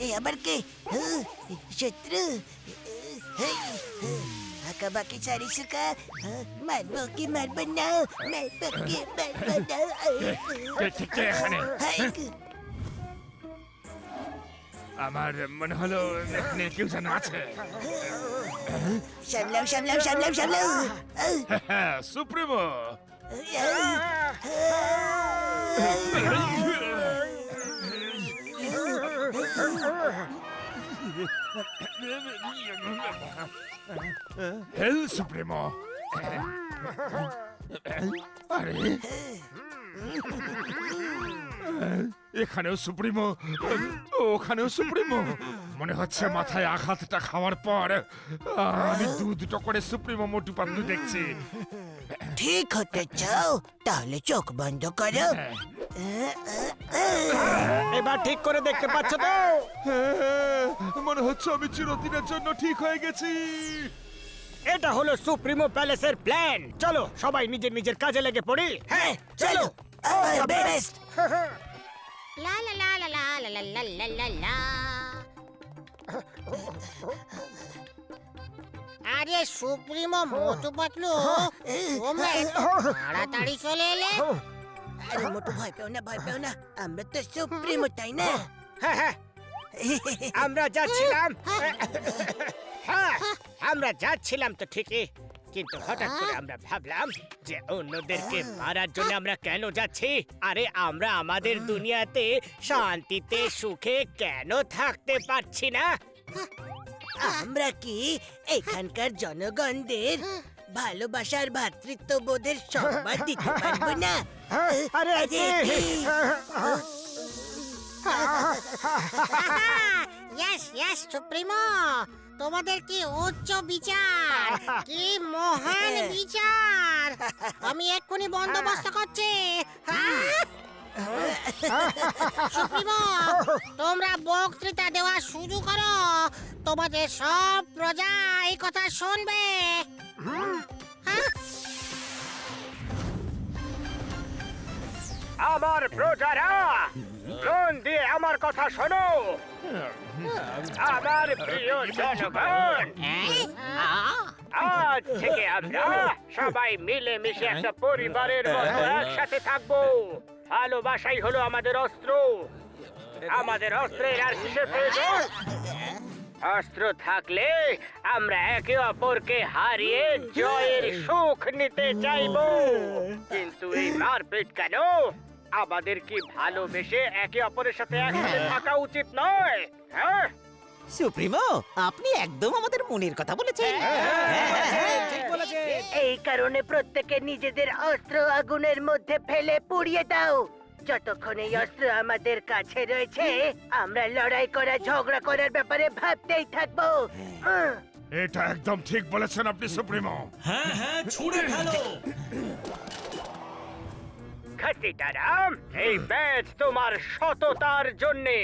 এ আবার কে? শত্রু। হাকা বাকি সারি সুকা, মারবো কি মারবো না, মারবো কি মারবো না। কে এখানে? আমার মনে হলো এখানে কেউ যেন আছে। সামলাও সামলাও সামলাও সামলাও। সুপ্রিমো, হেল সুপ্রিমো। আরে এখানেও সুপ্রিমো, ওখানেও সুপ্রিমো। মনে হচ্ছে মাথায় আঘাতটা খাওয়ার পর আমি দুটো করে সুপ্রিমো মোটু পাতলু দেখছি। ঠিক হতে চাও? তাহলে চোখ বন্ধ করো। এবার ঠিক করে দেখতে পাচ্ছ তো? মনে হচ্ছে আমি চিরদিনের জন্য ঠিক হয়ে গেছি। এটা হলো সুপ্রিমো প্যালেসের প্ল্যান। চলো সবাই নিজের নিজের কাজে লেগে পড়ি। হ্যাঁ চলো। বেস্ট। লা লা লা লা লা লা লা লা লা লা। আরে সুপ্রিমো মোটু পাতলু, তোমরা এত তাড়াতাড়ি চলে এলে? আরে মোটু ভয় পেও না, ভয় পেও না, আমরা তো সুপ্রিমো, তাই না? হ্যাঁ হ্যাঁ, আমরা যাচ্ছিলাম। হ্যাঁ, আমরা যাচ্ছিলাম তো ঠিকই, কিন্তু হঠাৎ করে আমরা ভাবলাম যে অন্যদেরকে মারার জন্য আমরা কেন যাচ্ছি? আরে আমরা আমাদের দুনিয়াতে শান্তিতে সুখে কেন থাকতে পারছি না? আমরা কি এখানকার জনগণদের ভালোবাসার ভ্রাতৃত্ববোধের সংবাদ দিতে পারবো না? আরে ইয়েস ইয়েস সুপ্রিমো, তোমাদের কি উচ্চ বিচার, কি মহান বিচার! আমি এক্ষুনি বন্দোবস্ত করছি। সুপ্রিমো, তোমরা বক্তৃতা দেওয়া শুরু করো। তোমাদের সব প্রজা এই কথা শুনবে। আমার প্রজারা, মন দিয়ে আমার কথা শোনো। আমার প্রিয় জনগণ, আজ থেকে আমরা সবাই মিলে মিশে একটা পরিবারের মতো একসাথে থাকবো। ভালোবাসাই হলো আমাদের অস্ত্র। আমাদের অস্ত্রের আর কিসের প্রয়োজন? অস্ত্র থাকলে আমরা একে অপরকে হারিয়ে জয়ের সুখ নিতে চাইবো। কিন্তু এই মারপিট কেন? আমাদের কি ভালোবেসে একে অপরের সাথে একসাথে থাকা উচিত নয়? হ্যাঁ সুপ্রিমো, আপনি একদম আমাদের মনের কথা বলেছেন। এই কারণে প্রত্যেকে নিজেদের অস্ত্র আগুনের মধ্যে ফেলে পুড়িয়ে দাও। যতক্ষণ এই অস্ত্র আমাদের কাছে রয়েছে, আমরা লড়াই করা, ঝগড়া করার ব্যাপারে ভাবতেই থাকবো। এটা একদম ঠিক বলেছেন আপনি সুপ্রিমো। হ্যাঁ হ্যাঁ, ছুড়ে ফেলো। খাতিটারাম, এই ম্যাচ তোমার সততার জন্যে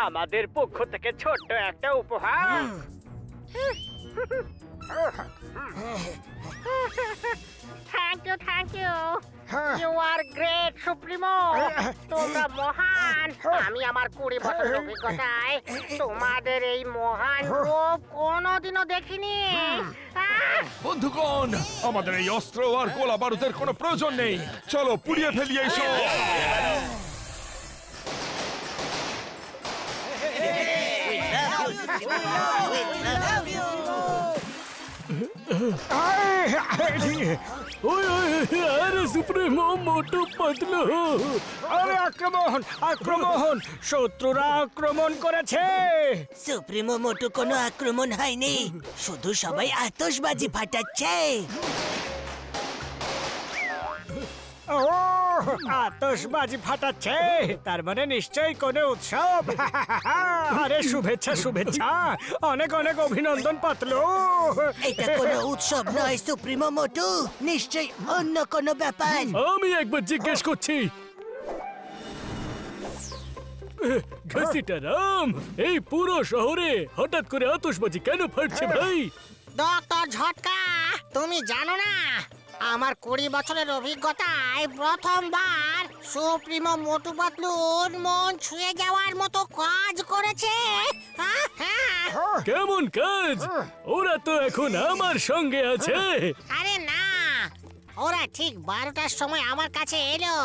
আমাদের পক্ষ থেকে ছোট্ট একটা উপহার। Thank you you are great supremo তোমরা মহান আমি আমার 20 বছরের অভিজ্ঞতায় তোমাদের এই মহান রূপ কোনোদিনও দেখিনি বন্ধুগণ, আমাদের এই অস্ত্র আর গোলা বারুদের কোনো প্রয়োজন নেই। চলো পুড়িয়ে ফেলি এই সব। ওই আরে সুপ্রিমো মোটু পাতলু, আরে আক্রমণ আক্রমণ, শত্রুরা আক্রমণ করেছে। সুপ্রিমো মোটু কোনো আক্রমণ হয়নি, শুধু সবাই আতশবাজি ফাটাচ্ছে। ও আতশবাজি ফাটাচ্ছে, তার মানে নিশ্চয়ই কোনো উৎসব। আরে শুভেচ্ছা শুভেচ্ছা, অনেক অনেক অভিনন্দন পাতলু। এটা কোনো উৎসব নয় সুপ্রিমো মোটু, নিশ্চয়ই অন্য কোনো ব্যাপার। আমি একবার জিজ্ঞেস করছি। ঘসিটা রাম, এই পুরো শহরে হঠাৎ করে আতশবাজি কেন ফাটছে ভাই? ডক্টর ঝটকা, তুমি জানো না আমার 20 বছরের অভিজ্ঞতায় প্রথমবার সুপ্রিমো মোটু পাতলুর মন ছুঁয়ে যাওয়ার মতো কাজ করেছে। কেমন কাজ? ওরা তো এখন আমার সঙ্গে আছে। আরে না, ওরা ঠিক 12টার সময় আমার কাছে এলো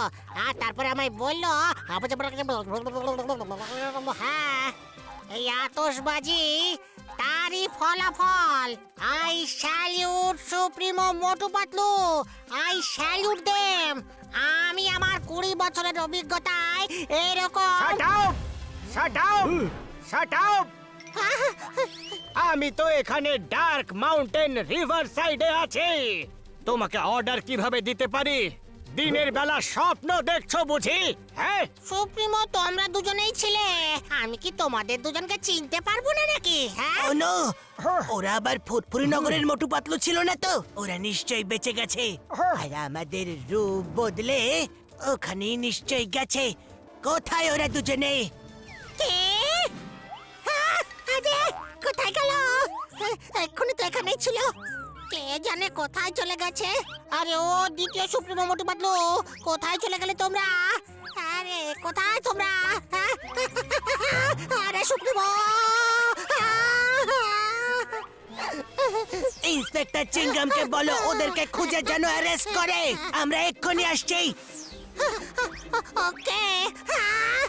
আর তারপরে আমায় বললো হ্যাঁ এই আতশবাজি তারই ফলাফল। I salute supremo Motu Patlu, I salute them. আমি আমার 20 বছরের অভিজ্ঞতায় এরকম shut up shut up shut up. আমি তো এখানে ডার্ক মাউন্টেন রিভার সাইডে আছি, তোমাকে অর্ডার কিভাবে দিতে পারি? দিনের বেলা স্বপ্ন দেখছো বুঝি? হ্যাঁ সুপ্রিমো তোমরা দুজনেই ছিলে, আমি কি তোমাদের দুজনকে চিনতে পারবো না নাকি? হ্যাঁ ও নো, ওরা আবার ফুরফুরি নগরের মোটু পাতলু ছিল না তো? ওরা নিশ্চয়ই বেঁচে গেছে, আর আমাদের রূপ বদলে ওখানেই নিশ্চয়ই গেছে। কোথায় ওরা দুজনে? কে? আরে কোথায় গেল? এক্ষুনি তো এখানেই ছিল, কে জানে কোথায় চলে গেছে। আরে ও দ্বিতীয় সুপ্রিমো মোটু পাতলু, কোথায় চলে গেলে তোমরা? আরে কোথায় তোমরা? আরে সুপ্রিমো, ইন্সপেক্টর চিংগামকে বলো ওদেরকে খুঁজে যেন অ্যারেস্ট করে। আমরা এক্ষুনি আসছি। ওকে।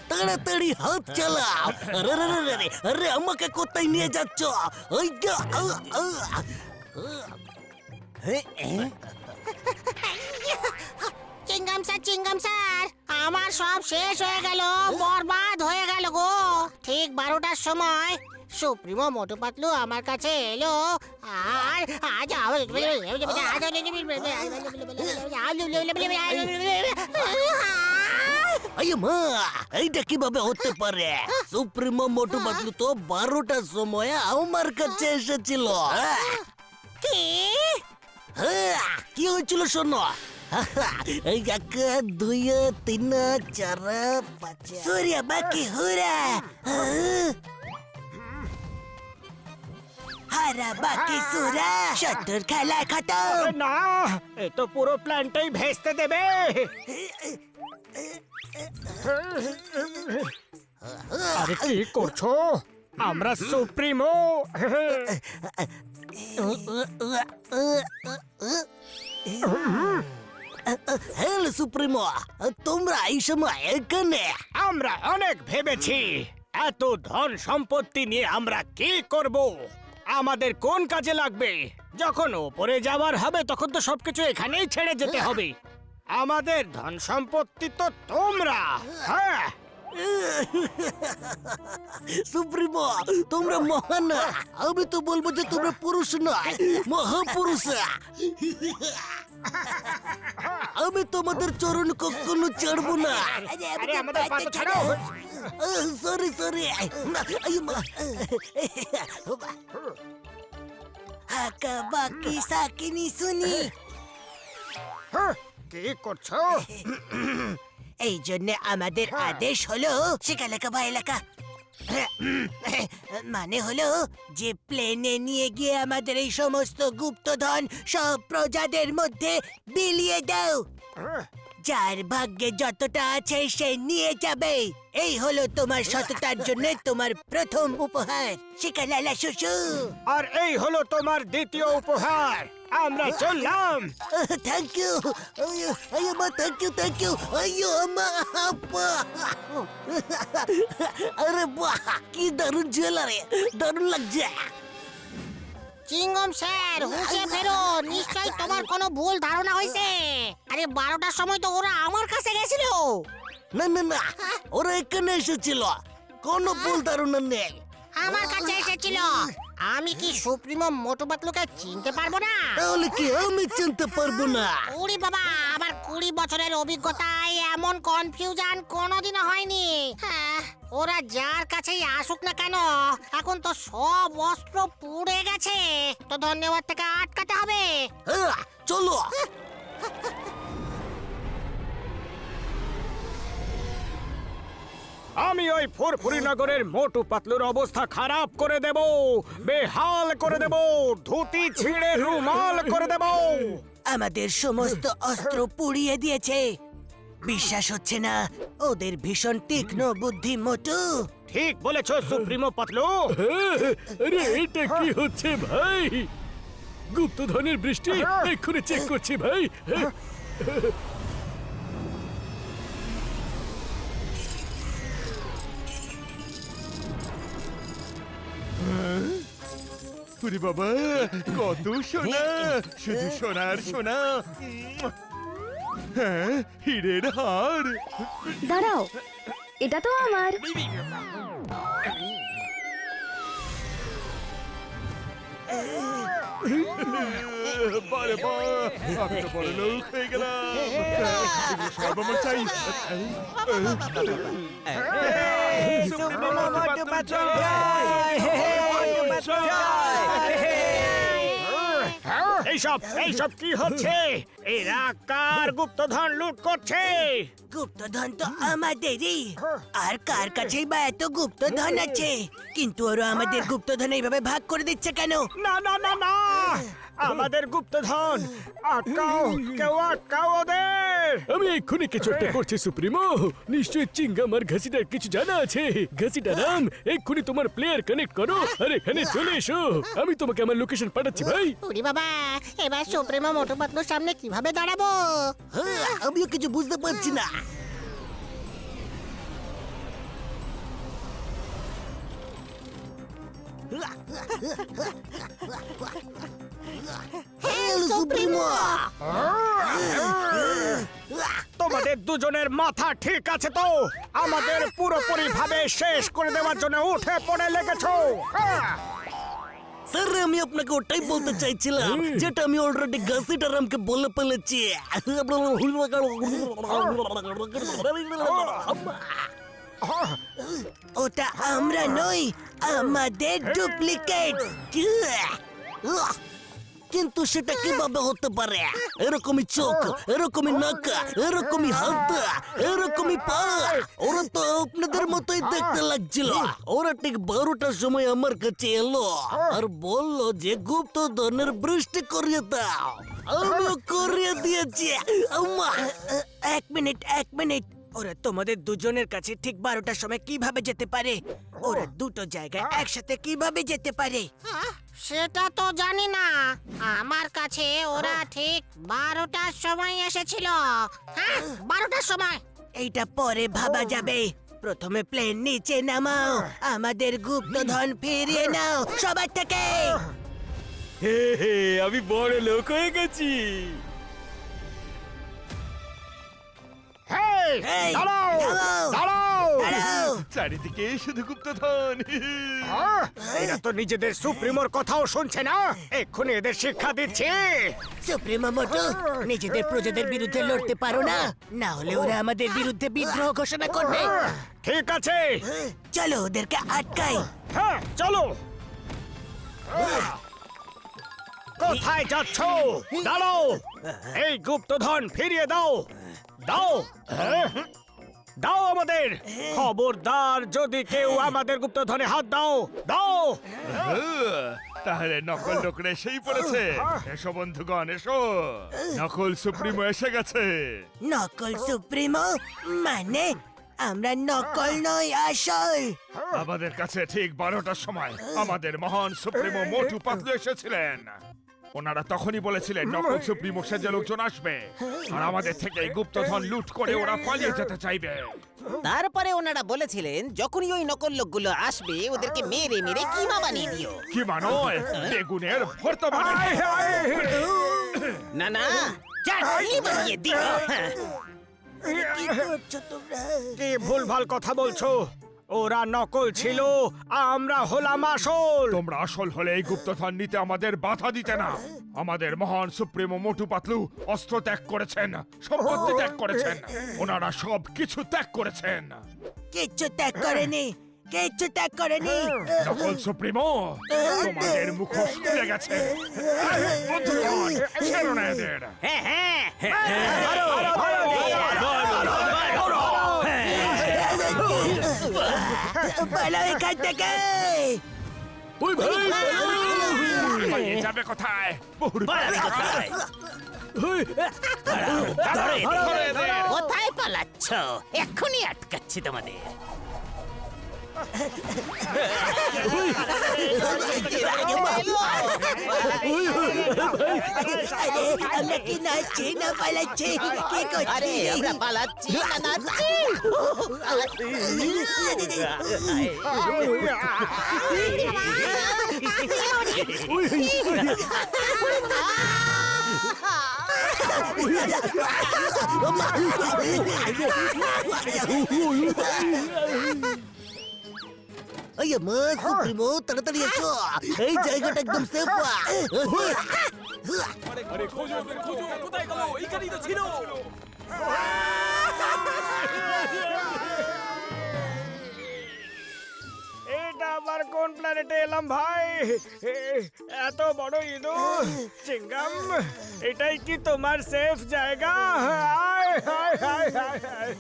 তাড়াতাড়ি হাত চালাও। আরে আরে আরে আরে, আমাকে কোথায় নিয়ে যাচ্ছ? ওই যা, চিংগাম স্যার, আমার সব শেষ হয়ে গেল, বরবাদ হয়ে গেল গো। ঠিক 12টার সময় সুপ্রিমো মোটু পাতলু আমার কাছে এলো আর আজ মা, এইটা কিভাবে হতে পারে? সুপ্রিমো মোটু পাতলু তো 12টার সময় আমার কাছে এসেছিল। কি কি হয়েছিল শোনো। 1 2 3 4 5 सूर्य बाकी हो रहा हरा बाकी सूरा शटर खेला खत्म। না, এ তো পুরো প্ল্যানটাই ভেস্তে দেবে। আরে কি করছো? আমরা সুপ্রিমো। হেল সুপ্রিমো, তোমরা এই সময় এখানে? আমরা অনেক ভেবেছি, এত ধন সম্পত্তি নিয়ে আমরা কি করব, আমাদের কোন কাজে লাগবে। যখন ওপরে যাওয়ার হবে তখন তো সবকিছু এখানেই ছেড়ে যেতে হবে। আমাদের ধন সম্পত্তি তো তোমরা। হ্যাঁ সুপ্রিমো, তোমরা মহান। আমি তো বলবো যে তোমরা পুরুষ নয়, মহাপুরুষ। আমি তোমাদের চরণ কখনো ছাড়বো না। আরে আমাদের পা তো ছাড়ো। Sorry sorry. হাকা বাকি সাকিনি শুনি। হ্যাঁ, কি করছো? এই জন্য আমাদের আদেশ হলো শিকালাকা বা এলাকা মানে হলো যে প্লেনে নিয়ে গিয়ে আমাদের এই সমস্ত গুপ্তধন সব প্রজাদের মধ্যে বিলিয়ে দাও। যার ভাগ্যে যতটা আছে সে নিয়ে যাবে। এই হলো তোমার সততার জন্য তোমার প্রথম উপহার, শিকালালা শুশু। আর এই হলো তোমার দ্বিতীয় উপহার। আমরা চললাম। থ্যাংক ইউ, মা, থ্যাংক ইউ, মা, আরে বাহ, কি দারুণ জুয়েলারি, দারুণ লাগছে। চিঙ্গম স্যার, হুঁশে ফেরো, নিশ্চয়ই তোমার কোনো ভুল ধারণা হয়েছে। আরে 12টার সময় তো ওরা আমার কাছে গেছিল। না না না, ওরা এখানে এসেছিল, কোনো ভুল ধারণা নেই। আমার কাছে এসেছিল। আমি কি সুপ্রিমো মোটু পাতলুকে চিনতে পারবো না? তাহলে কি আমি চিনতে পারবো না? ওরে বাবা, আমার 20 বছরের অভিজ্ঞতায় এমন কনফিউশন কোনোদিনও হয়নি। হ্যাঁ, ওরা যার কাছেই আসুক না কেন, এখন তো সব অস্ত্র পুড়ে গেছে, তো ধন্যবাদ থেকে আটকাতে হবে। হ্যাঁ, চলো। আমি ওই ফুরফুরি নগরের মোটু পাতলুর অবস্থা খারাপ করে দেব, বেহাল করে দেব, ধুতি ছিঁড়ে রুমাল করে দেব। আমাদের সমস্ত অস্ত্র পুড়িয়ে দিয়েছে। বিশ্বাস হচ্ছে না, ওদের ভীষণ তীক্ষ্ণ বুদ্ধি মোটু। ঠিক বলেছো সুপ্রিমো পাতলু। আরে এটা কি হচ্ছে ভাই? গুপ্তধনের বৃষ্টি, এক্ষুনি চেক করছি ভাই। ওরে বাবা, কত সোনা, শুধু সোনার সোনা। হ্যাঁ, হীরের হার। দাঁড়াও, এটা তো আমার। বারে বা, আমি তো বড় লোক হয়ে গেলাম। এগুলো সব আমার চাই। সুপ্রিমো মোটু পাতলু এইসব কি হচ্ছে? এরা কার গুপ্তধন লুট করছে? গুপ্তধন তো আমাদেরই। আর কার কাছেই বা এত গুপ্তধন আছে? কিন্তু ওরা আমাদের গুপ্তধন এইভাবে ভাগ করে দিচ্ছে কেন? না না না না, আমাদের গুপ্তধন আটকাও, কেউ আটকাও ওদের। আমি এক্ষুনি কিছু একটা করছি সুপ্রিমো। নিশ্চয়ই চিঙ্গাম আর ঘাসিটার কিছু জানা আছে। ঘাসিটা রাম, এক্ষুনি তোমার প্লেয়ার কানেক্ট করো আর এখানে চলে এসো। আমি তোমাকে আমার লোকেশন পাঠাচ্ছি ভাই। ওরে বাবা, এবার সুপ্রিমো মোটু পাতলুর সামনে কিভাবে দাঁড়াবো? হ্যাঁ, আমিও কিছু বুঝতে পারছি না। সুপ্রিমো, তোমাদের দুজনের মাথা ঠিক আছে তো? আমাদের পুরোপুরি ভাবে শেষ করে দেওয়ার জন্য উঠে পড়ে লেগেছো। স্যার, আমি আপনাকে ওটাই বলতে চাইছিলাম, যেটা আমি অলরেডি ঘাসিটারামকে বলে ফেলেছি। ওটা আমরা নই, আমাদের ডুপ্লিকেট। কিন্তু সেটা কিভাবে হতে পারে? এরকমই চোখ, এরকমই নাক, এরকমই হাত, এরকমই পা। ওরা তো আপনাদের মতোই দেখতে লাগছিল। ওরা ঠিক 12টার সময় আমার কাছে এলো আর বললো যে গুপ্তধনের বৃষ্টি করিয়ে দাও। আমিও করিয়ে দিয়েছি। এক মিনিট। ওরা তোমাদের দুজনের কাছে ঠিক 12টার সময় কিভাবে যেতে পারে? ওরা দুটো জায়গায় একসাথে কিভাবে যেতে পারে? সেটা তো জানি না। আমার কাছে ওরা ঠিক 12টার সময় এসেছিল। হ্যাঁ, 12টার সময়। এইটা পরে ভাবা যাবে। প্রথমে প্লেন নিচে নামাও, আমাদের গুপ্তধন ফিরিয়ে নাও সবার থেকে। হে হে, আমি বড় লোক হয়ে গেছি। হেই, এই, দাঁড়াও, দাঁড়াও। চারিদিকে শুধু গুপ্তধন। এরা তো নিজেদের সুপ্রিমোর কথাও শুনছে না। এক্ষুনি এদের শিক্ষা দিচ্ছি। সুপ্রিমো মোটু, নিজেদের প্রজাদের বিরুদ্ধে লড়তে পারো না, না হলে ওরা আমাদের বিরুদ্ধে বিদ্রোহ ঘোষণা করবে। ঠিক আছে, চলো ওদেরকে আটকাই। হ্যাঁ চলো। কোথায় যাচ্ছ? দাঁড়াও, এই গুপ্তধন ফিরিয়ে দাও। দাও। দাও আমাদের। খবরদার যদি কেউ আমাদের গুপ্তধনে হাত দাও, দাও। তাহলে নকল লোকরা এসেই পড়েছে। এসো বন্ধুগণ, এসো, নকল সুপ্রিমো এসে গেছে। নকল সুপ্রিমো মানে আমরা নকল নই, আসল। আমাদের কাছে ঠিক 12টার সময় আমাদের মহান সুপ্রিমো মোটু পাতলু এসেছিলেন। ওনারা তখনই বলেছিলেন নকল সুপ্রিমো সেজে লোকজন আসবে আর আমাদের থেকে এই গুপ্তধন লুট করে ওরা পালিয়ে যেতে চাইবে। তারপরে ওনারা বলেছিলেন যখনই ওই নকল লোকগুলো আসবে ওদেরকে মেরে মেরে কিমা বানিয়ে দিও। কি মানয় বেগুনের ভর্তা বানিয়ে। না না, চাটনি বানিয়ে দিও। কি করছো তোমরা? কি ভুলভাল কথা বলছো? ওরা নকল ছিল, আমরা হলাম আসল। তোমরা আসল হলে এই গুপ্তধন নিতে আমাদের বাধা দিতে না। আমাদের মহান সুপ্রিমো মোটু পাতলু অস্ত্র ত্যাগ করেছেন, সম্পত্তি ত্যাগ করেছেন, ওনারা সব কিছু ত্যাগ করেছেন। কিচ্ছু ত্যাগ করেনি, কিচ্ছু ত্যাগ করেনি। নকল সুপ্রিমো তোমাদের মুখোশ খুলে গেছে। বন্ধুগণ, ছেড়ো না এদের। হ্যাঁ হ্যাঁ, পালাও এখান থেকে। ওই ভাই, পালিয়ে যাবে কোথায়? বহুর কোথায়? ধরো এদের। কোথায় পালাচ্ছ? এক্ষুনি আটকাচ্ছি তোমাদের। আরে আমরা কি নাচছি না পালাচ্ছি? কি করছি? আরে আমরা পালাচ্ছি না নাচছি। ওই মা সুপ্রিমো, তাড়াতাড়ি এসো, এই জায়গাটা একদম সেফ। আরে খোঁজো ওদের, খোঁজো, কোথায় গেল? এইখানেই তো ছিল। এটা আবার কোন প্ল্যানেটে এলাম ভাই? এত বড় ইঁদুর, চিংগাম, এটাই কি তোমার সেফ জায়গা? হায়, হায়, হায়, হায়, হায়।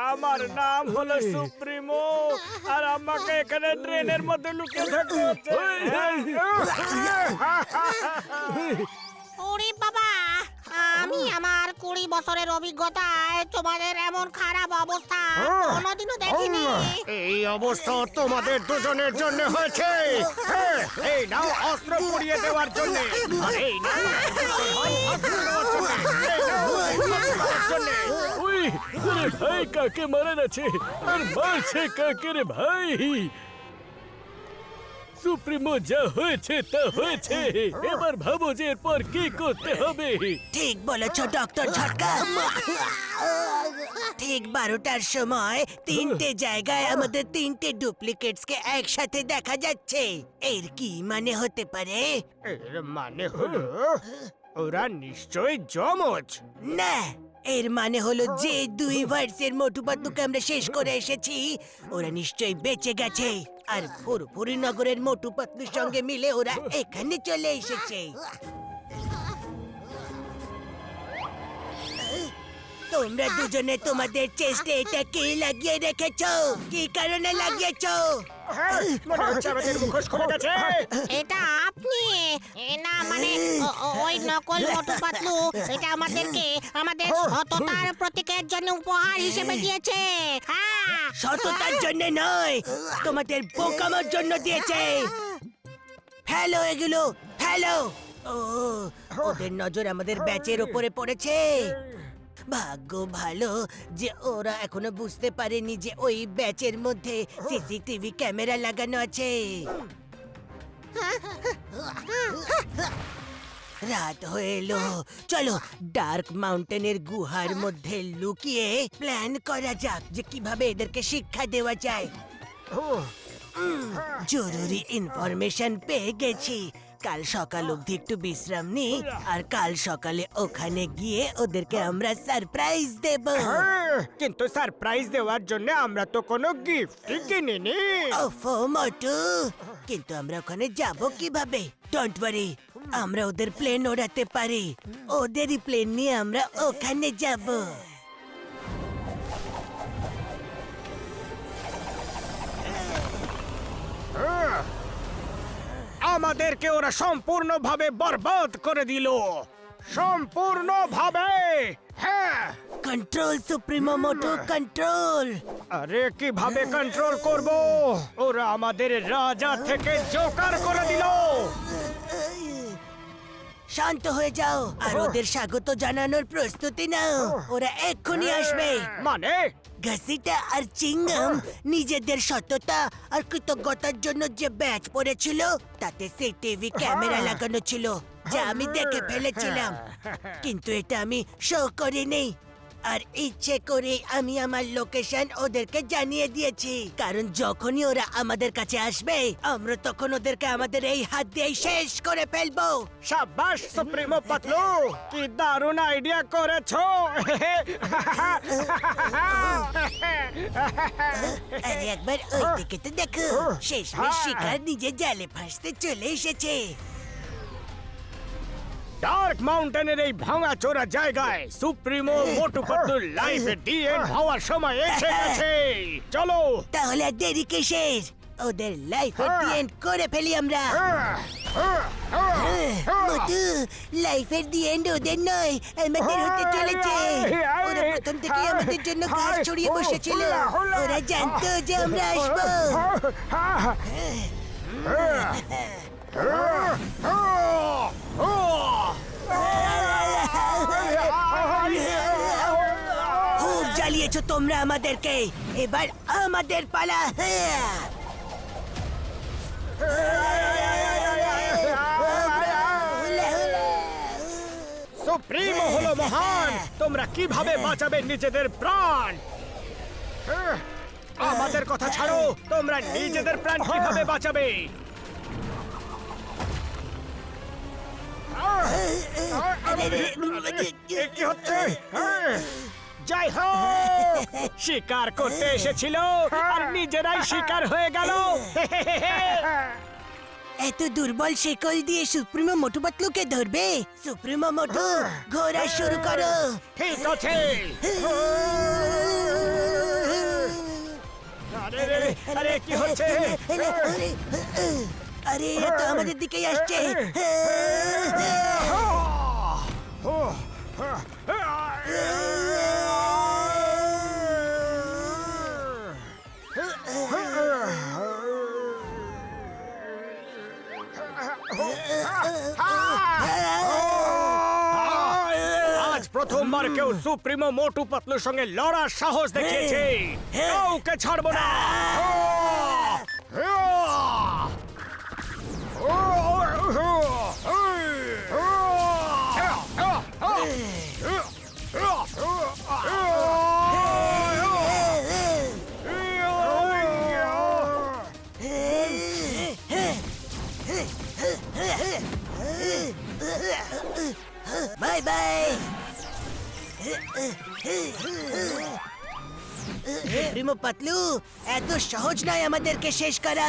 আমার নাম হলো সুপ্রিমো আর আমাকে এখানে ড্রেনের মধ্যে লুকিয়ে থাকতে হচ্ছে। ওরে বাবা, আমি আমার 20 বছরের অভিজ্ঞতায় তোমাদের এমন খারাপ অবস্থা কোনোদিনও দেখিনি। এই অবস্থা তোমাদের দুজনের জন্য হয়েছে। এই নাও অস্ত্র পুড়িয়ে দেওয়ার জন্য, আর এই নাও ওই আরে ভাই, কাকে মারা যাচ্ছে আর মারছে কাকে রে ভাই? সুপ্রিমো যা হয়েছে তা হয়েছে, এবার ভাবো যে এরপর কি করতে হবে। ঠিক বলেছ ডক্টর ঝটকা। ঠিক 12টার সময় 3টে জায়গায় আমাদের 3টে ডুপ্লিকেটসকে একসাথে দেখা যাচ্ছে। এর কি মানে হতে পারে? এর মানে হলো ওরা নিশ্চয়ই জমজ। না, এর মানে হলো যে 2 ভার্সের মোটু পাতলুকে আমরা শেষ করে এসেছি ওরা নিশ্চয়ই বেঁচে গেছে আর ফুরফুরি নগরের মোটু পাতলুর সঙ্গে মিলে ওরা এখানে চলে এসেছে। তোমরা দুজনে তোমাদের চেস্টে এটা কি লাগিয়ে রেখেছো? কি কারণে লাগিয়েছো? মনে হচ্ছে আমাদের মুখোশ খুলে গেছে। এটা আপনি না, মানে ওই নকল মোটু পাতলু এটা আমাদেরকে আমাদের সততার প্রতীকের জন্য উপহার হিসেবে দিয়েছে। হ্যাঁ, সততার জন্য নয়, তোমাদের বোকানোর জন্য দিয়েছে। ফেলো এগুলো, ফেলো। ও, ওদের নজর আমাদের ব্যাচের উপরে পড়েছে। ভাগ্য ভালো যে ওরা এখনো বুঝতে পারেনি যে ওই ব্যাচের মধ্যে সিসিটিভি ক্যামেরা লাগানো আছে। রাত হয়ে এলো, চলো ডার্ক মাউন্টেনের গুহার মধ্যে লুকিয়ে প্ল্যান করা যাক যে কিভাবে এদেরকে শিক্ষা দেওয়া যায়। জরুরি ইনফরমেশন পেয়ে গেছি। কাল সকাল অবধি একটু বিশ্রাম নি আর কাল সকালে ওখানে গিয়ে ওদেরকে আমরা সারপ্রাইজ দেব। কিন্তু সারপ্রাইজ দেওয়ার জন্য আমরা তো কোনো গিফট কিনিনি। ওফো মোটু, কিন্তু আমরা ওখানে যাব কিভাবে? ডোন্ট ওয়ারি, আমরা ওদের প্লেন ওড়াতে পারি। ওদেরই প্লেন নিয়ে আমরা ওখানে যাব। আমাদেরকে ওরা সম্পূর্ণভাবে বরবাদ করে দিল, সম্পূর্ণভাবে। হ্যাঁ, কন্ট্রোল সুপ্রিমো মোটু কন্ট্রোল। আরে কিভাবে কন্ট্রোল করব? ওরা আমাদের রাজা থেকে জোকার করে দিল। শান্ত হয়ে যাও আর ওদের স্বাগত জানানোর প্রস্তুতি নাও। ওরা এক্ষুনি আসবে। মানে ঘসিটা আর চিংগাম নিজেদের সততা আর কৃতজ্ঞতার জন্য যে ব্যাচ পড়েছিল তাতে সিটিভি ক্যামেরা লাগানো ছিল, যা আমি দেখে ফেলেছিলাম। কিন্তু এটা আমি শো করিনি, আর ইচ্ছে করে আমি আমার লোকেশন ওদেরকে জানিয়ে দিয়েছি, কারণ যখনই ওরা আমাদের কাছে আসবে আমরা তখন ওদেরকে আমাদের এই হাত দিয়ে শেষ করে ফেলবো। শাবাশ সুপ্রিমো পাতলু, কি দারুণ আইডিয়া করেছো। আরে একবার ওই দিকে তো দেখো, শেষমেশ শিকার নিজে জালে ফাঁসতে চলে এসেছে। ডার্ক মাউন্টেনের এই ভাঙা চোরা জায়গায় সুপ্রিমো মোটু পাতলুর লাইফে ডিএন হওয়ার সময় এসে গেছে। চলো তাহলে আর দেরি কিসের, ওদের লাইফে এন্ড করে ফেলি আমরা। মোটু, লাইফের দি এন্ড ওদের নয়, আমাদের হতে চলেছে। ওরা প্রথম থেকে আমাদের জন্য ঘাস ছড়িয়ে বসেছিল, ওরা জানতো যে আমরা আসবো। খুব জ্বালিয়েছো তোমরা আমাদেরকে, এবার আমাদের পালা। সুপ্রিমো হলো মহান, তোমরা কিভাবে বাঁচাবে নিজেদের প্রাণ? আমাদের কথা ছাড়ো, তোমরা নিজেদের প্রাণ কিভাবে বাঁচাবে? কি হচ্ছে? যাই হোক, শিকার করতে এসেছিল আর নিজেরাই শিকার হয়ে গেল। এত দুর্বল শেকল দিয়ে সুপ্রিমো মোটু পাতলুকে ধরবে? সুপ্রিমো মোটু, ঘোরা শুরু করো। ঠিক আছে। আরে কি হচ্ছে? আরে এরা তো আমাদের দিকেই আসছে। আজ প্রথমবার কেউ সুপ্রিমো মোটু পাতলুর সঙ্গে লড়ার সাহস দেখিয়েছে। কাউকে ছাড়বো না। Bye bye. সুপ্রিমো পাতলু, এত সহজ নয় আমাদেরকে শেষ করা।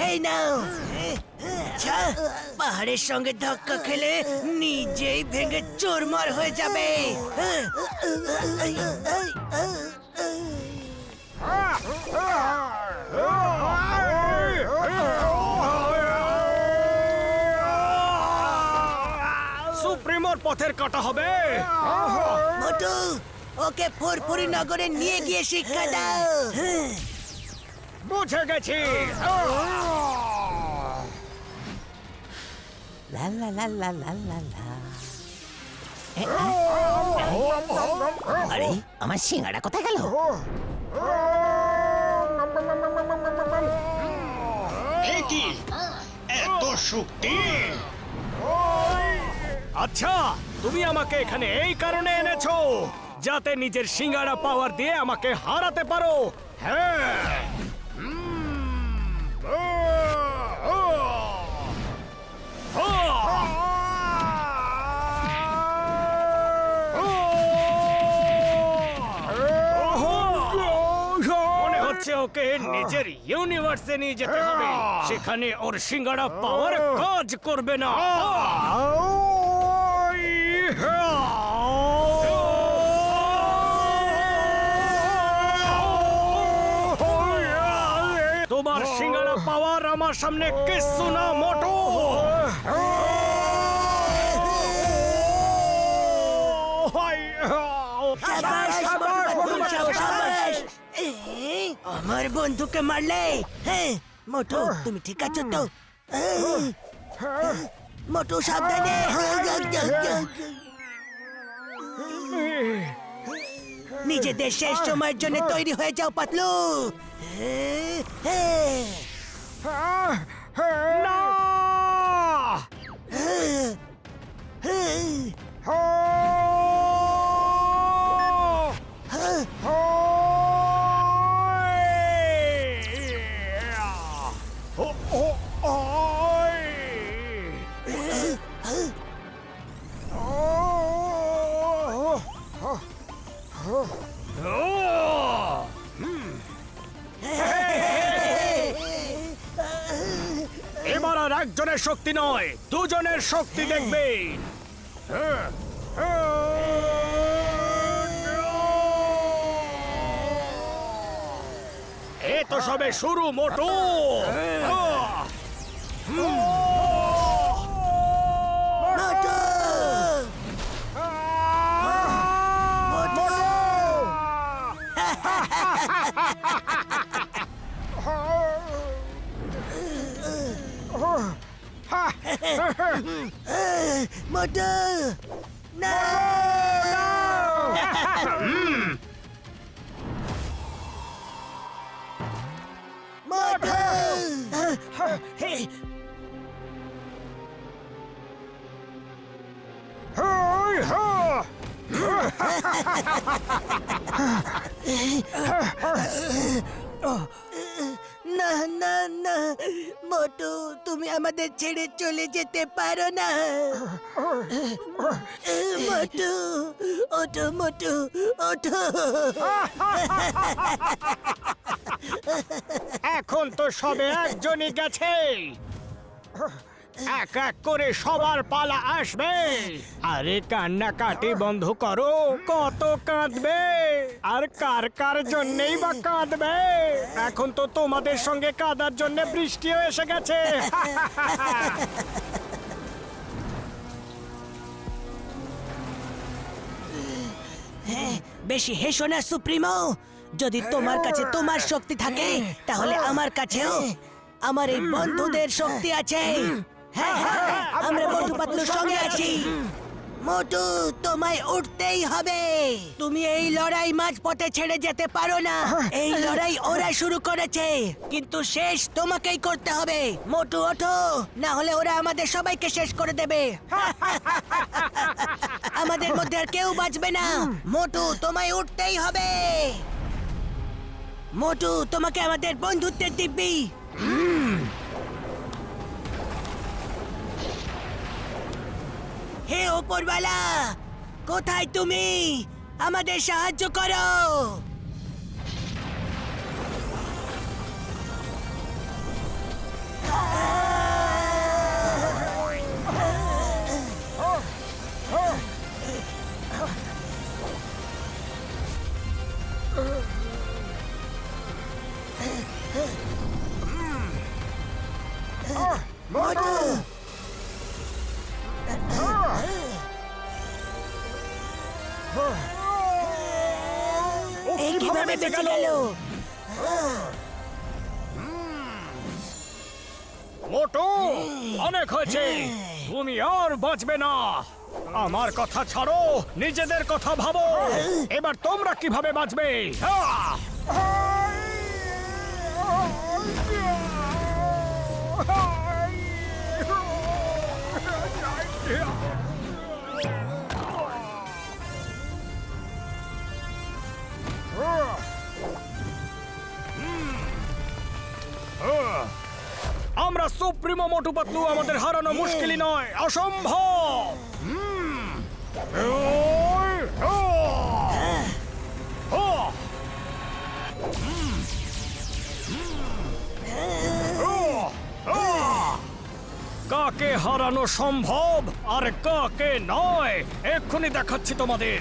এই নাও। আচ্ছা, পাহাড়ের সঙ্গে ধাক্কা খেলে নিজেই ভেঙে চুরমার হয়ে যাবে। সুপ্রিমোর পথের কাটা হবে। মোটু, ওকে ফুরফুরি নগরে নিয়ে গিয়ে শিক্ষা দাও। বুঝে গেছি। লা লা লা লা লা লা লা। আরে আমার সিঙ্গাড়া কোথায় গেল? কি এত শক্তি? আচ্ছা, তুমি আমাকে এখানে এই কারণে এনেছো যাতে নিজের সিঙ্গাড়া পাওয়ার দিয়ে আমাকে হারাতে পারো। হ্যাঁ। মনে হচ্ছে ওকে নিজের ইউনিভার্সে নিয়ে যেতে হবে, সেখানে ওর সিঙ্গাড়া পাওয়ার কাজ করবে না। তোমার সিঙ্গারা পাওয়ার আমার সামনে কিচ্ছু না মোটু। শাবাশ, মোটু পাতলু, শাবাশ। আমার বন্ধুকে মারলে। হ্যাঁ মোটু, তুমি ঠিক আছো তো? মোটু সাবধানে। নিজেদের শেষ সময়ের জন্য তৈরি হয়ে যাও পাতলু। না! এবার আর একজনের শক্তি নয়, দুজনের শক্তি দেখবে। এ তো সবে শুরু মোটু। মোটু না। মোটু না না না মোটু, তুমি আমাদের ছেড়ে চলে যেতে পারো না। মোটু ওঠো, মোটু ওঠো। এখন তো সবে একজনই গেছে, এক এক করে সবার পালা আসবে। আরে কান্নাকাটি বন্ধ করো, কত কাঁদবে আর কার কার জন্যই বা কাঁদবে। এখন তো তোমাদের সঙ্গে কাঁদার জন্য বৃষ্টিও এসে গেছে। বেশি হেসো না সুপ্রিমো। যদি তোমার কাছে তোমার শক্তি থাকে, তাহলে আমার কাছেও আমার এই বন্ধুদের শক্তি আছে। হ্যাঁ হ্যাঁ, আমরা মোটু পাতলুর সঙ্গে আছি। মোটু, তোমায় উঠতেই হবে। তুমি এই লড়াই মাঝপথে ছেড়ে যেতে পারো না। এই লড়াই ওরা শুরু করেছে, কিন্তু শেষ তোমাকেই করতে হবে। মোটু ওঠো, না হলে ওরা আমাদের সবাইকে শেষ করে দেবে। আমাদের মধ্যে আর কেউ বাঁচবে না। মোটু, তোমায় উঠতেই হবে। মোটু, তোমাকে আমাদের বন্ধুত্বের দিব্যি। হে ওপরওয়ালা, কোথায় তুমি? আমাদের সাহায্য করো। মোটু, এই কিভাবে বেঁচে গেল? মোটু, অনেক হয়েছে, তুমি আর বাঁচবে না। আমার কথা ছাড়ো, নিজেদের কথা ভাবো। এবার তোমরা কিভাবে বাঁচবে? আমরা সুপ্রিমো মোটু পাতলু, আমাদের হারানো মুশকিলই নয়, অসম্ভব। কাকে হারানো সম্ভব আর কাকে নয়, এক্ষুনি দেখাচ্ছি তোমাদের।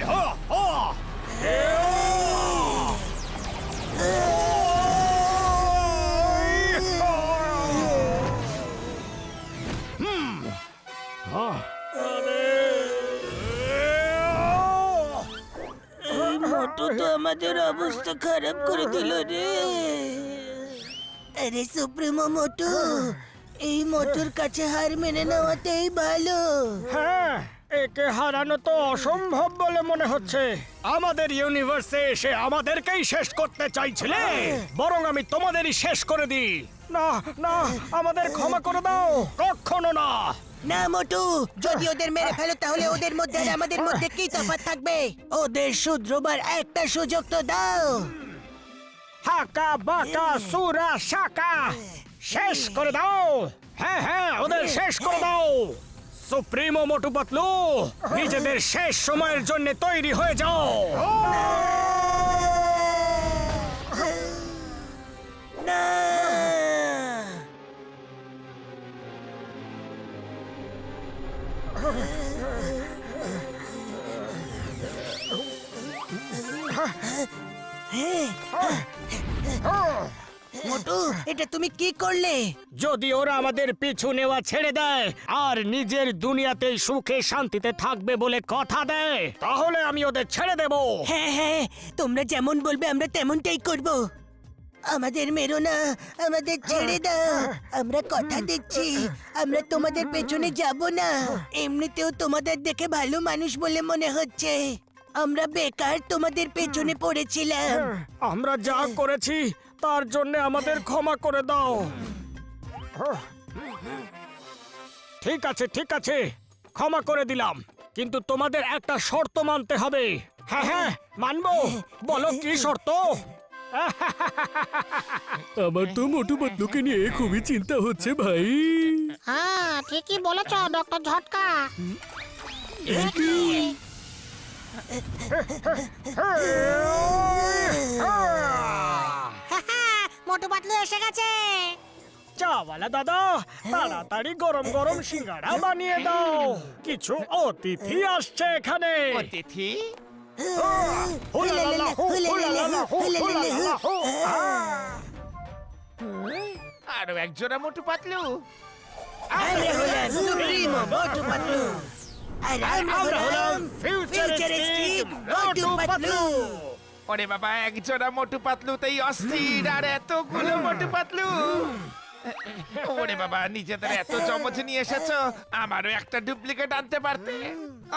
তো আমাদের অবস্থা খারাপ করে দিল রে। আরে সুপ্রিমো মোটু, এই মোটুর কাছে হার মেনে নেওয়াটাই ভালো। হ্যাঁ, একে হারানো তো অসম্ভব বলে মনে হচ্ছে। আমাদের ইউনিভার্সে এসে আমাদেরকেই শেষ করতে চাইছিলে, বরং আমি তোমাদেরই শেষ করে দিই। না না, আমাদের ক্ষমা করে দাও। কখনো না। না মোটু, যদি ওদের মেরে ফেলো তাহলে ওদের মধ্যে আর আমাদের মধ্যে কি তফাৎ থাকবে? ওদের শুধরোবার একটা সুযোগ তো দাও। হাকা বাকা সুরা শাকা, শেষ করে দাও। হ্যাঁ হ্যাঁ, ওদের শেষ করে দাও। সুপ্রিমো মোটু পাতলু, নিজেদের শেষ সময়ের জন্য তৈরি হয়ে যাও। না, মোটু, এটা তুমি কি করলে? যদি ওরা আমাদের পিছু নেওয়া ছেড়ে দেয় আর নিজের দুনিয়াতে সুখে শান্তিতে থাকবে বলে কথা দেয়, তাহলে আমি ওদের ছেড়ে দেব। হ্যাঁ হ্যাঁ, তোমরা যেমন বলবে আমরা তেমনটাই করব। আমাদের মেরো না, আমাদের ছেড়ে দাও। আমরা কথা দিচ্ছি, আমরা তোমাদের পেছনে যাব না। এমনিতেও তোমাদের দেখে ভালো মানুষ বলে মনে হচ্ছে। আমরা বেকার তোমাদের পেছনে পড়েছিলাম। আমরা যা করেছি তার জন্য আমাদের ক্ষমা করে দাও। ঠিক আছে ঠিক আছে, ক্ষমা করে দিলাম, কিন্তু তোমাদের একটা শর্ত মানতে হবে। হ্যাঁ হ্যাঁ, মানবো। বলো কি শর্ত? আমার তো মোটু পাতলুকে নিয়ে খুবই চিন্তা হচ্ছে ভাই। হ্যাঁ, ঠিকই বলেছ ডক্টর ঝটকা। মোটু পাতলু এসে গেছে। চাওয়ালা দাদা, তাড়াতাড়ি গরম গরম সিঙ্গাড়া বানিয়ে দাও। কিছু অতিথি আসছে এখানে। অতিথি? হুলালালা হু, হুলালালা হু, হুলালালা হু। আরো একজোড়া মোটু পাতলু। আমরা হলাম সুপ্রিমো মোটু পাতলু, আর আমরা হলাম ফিউচারিস্টিক মোটু পাতলু। ওরে বাবা, একজোড়া মোটু পাতলুতেই অস্থির, আর এতগুলো মোটু পাতলু। ওরে বাবা, নিজেদের এত জমজ নিয়ে এসেছো, আমারও একটা ডুপ্লিকেট আনতে পারতে।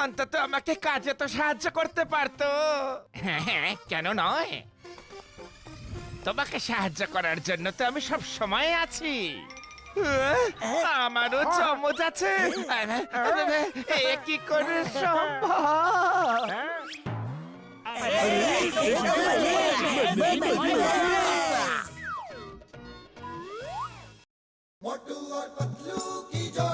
অন্তত আমাকে কাজে তো সাহায্য করতে পারতো। হ্যাঁ হ্যাঁ, কেন নয়? তোমাকে সাহায্য করার জন্য তো আমি সব সময় আছি। আমারও চমচ আছে। এ কি করে সম্ভব? মোটু আর পাতলু কি জয়।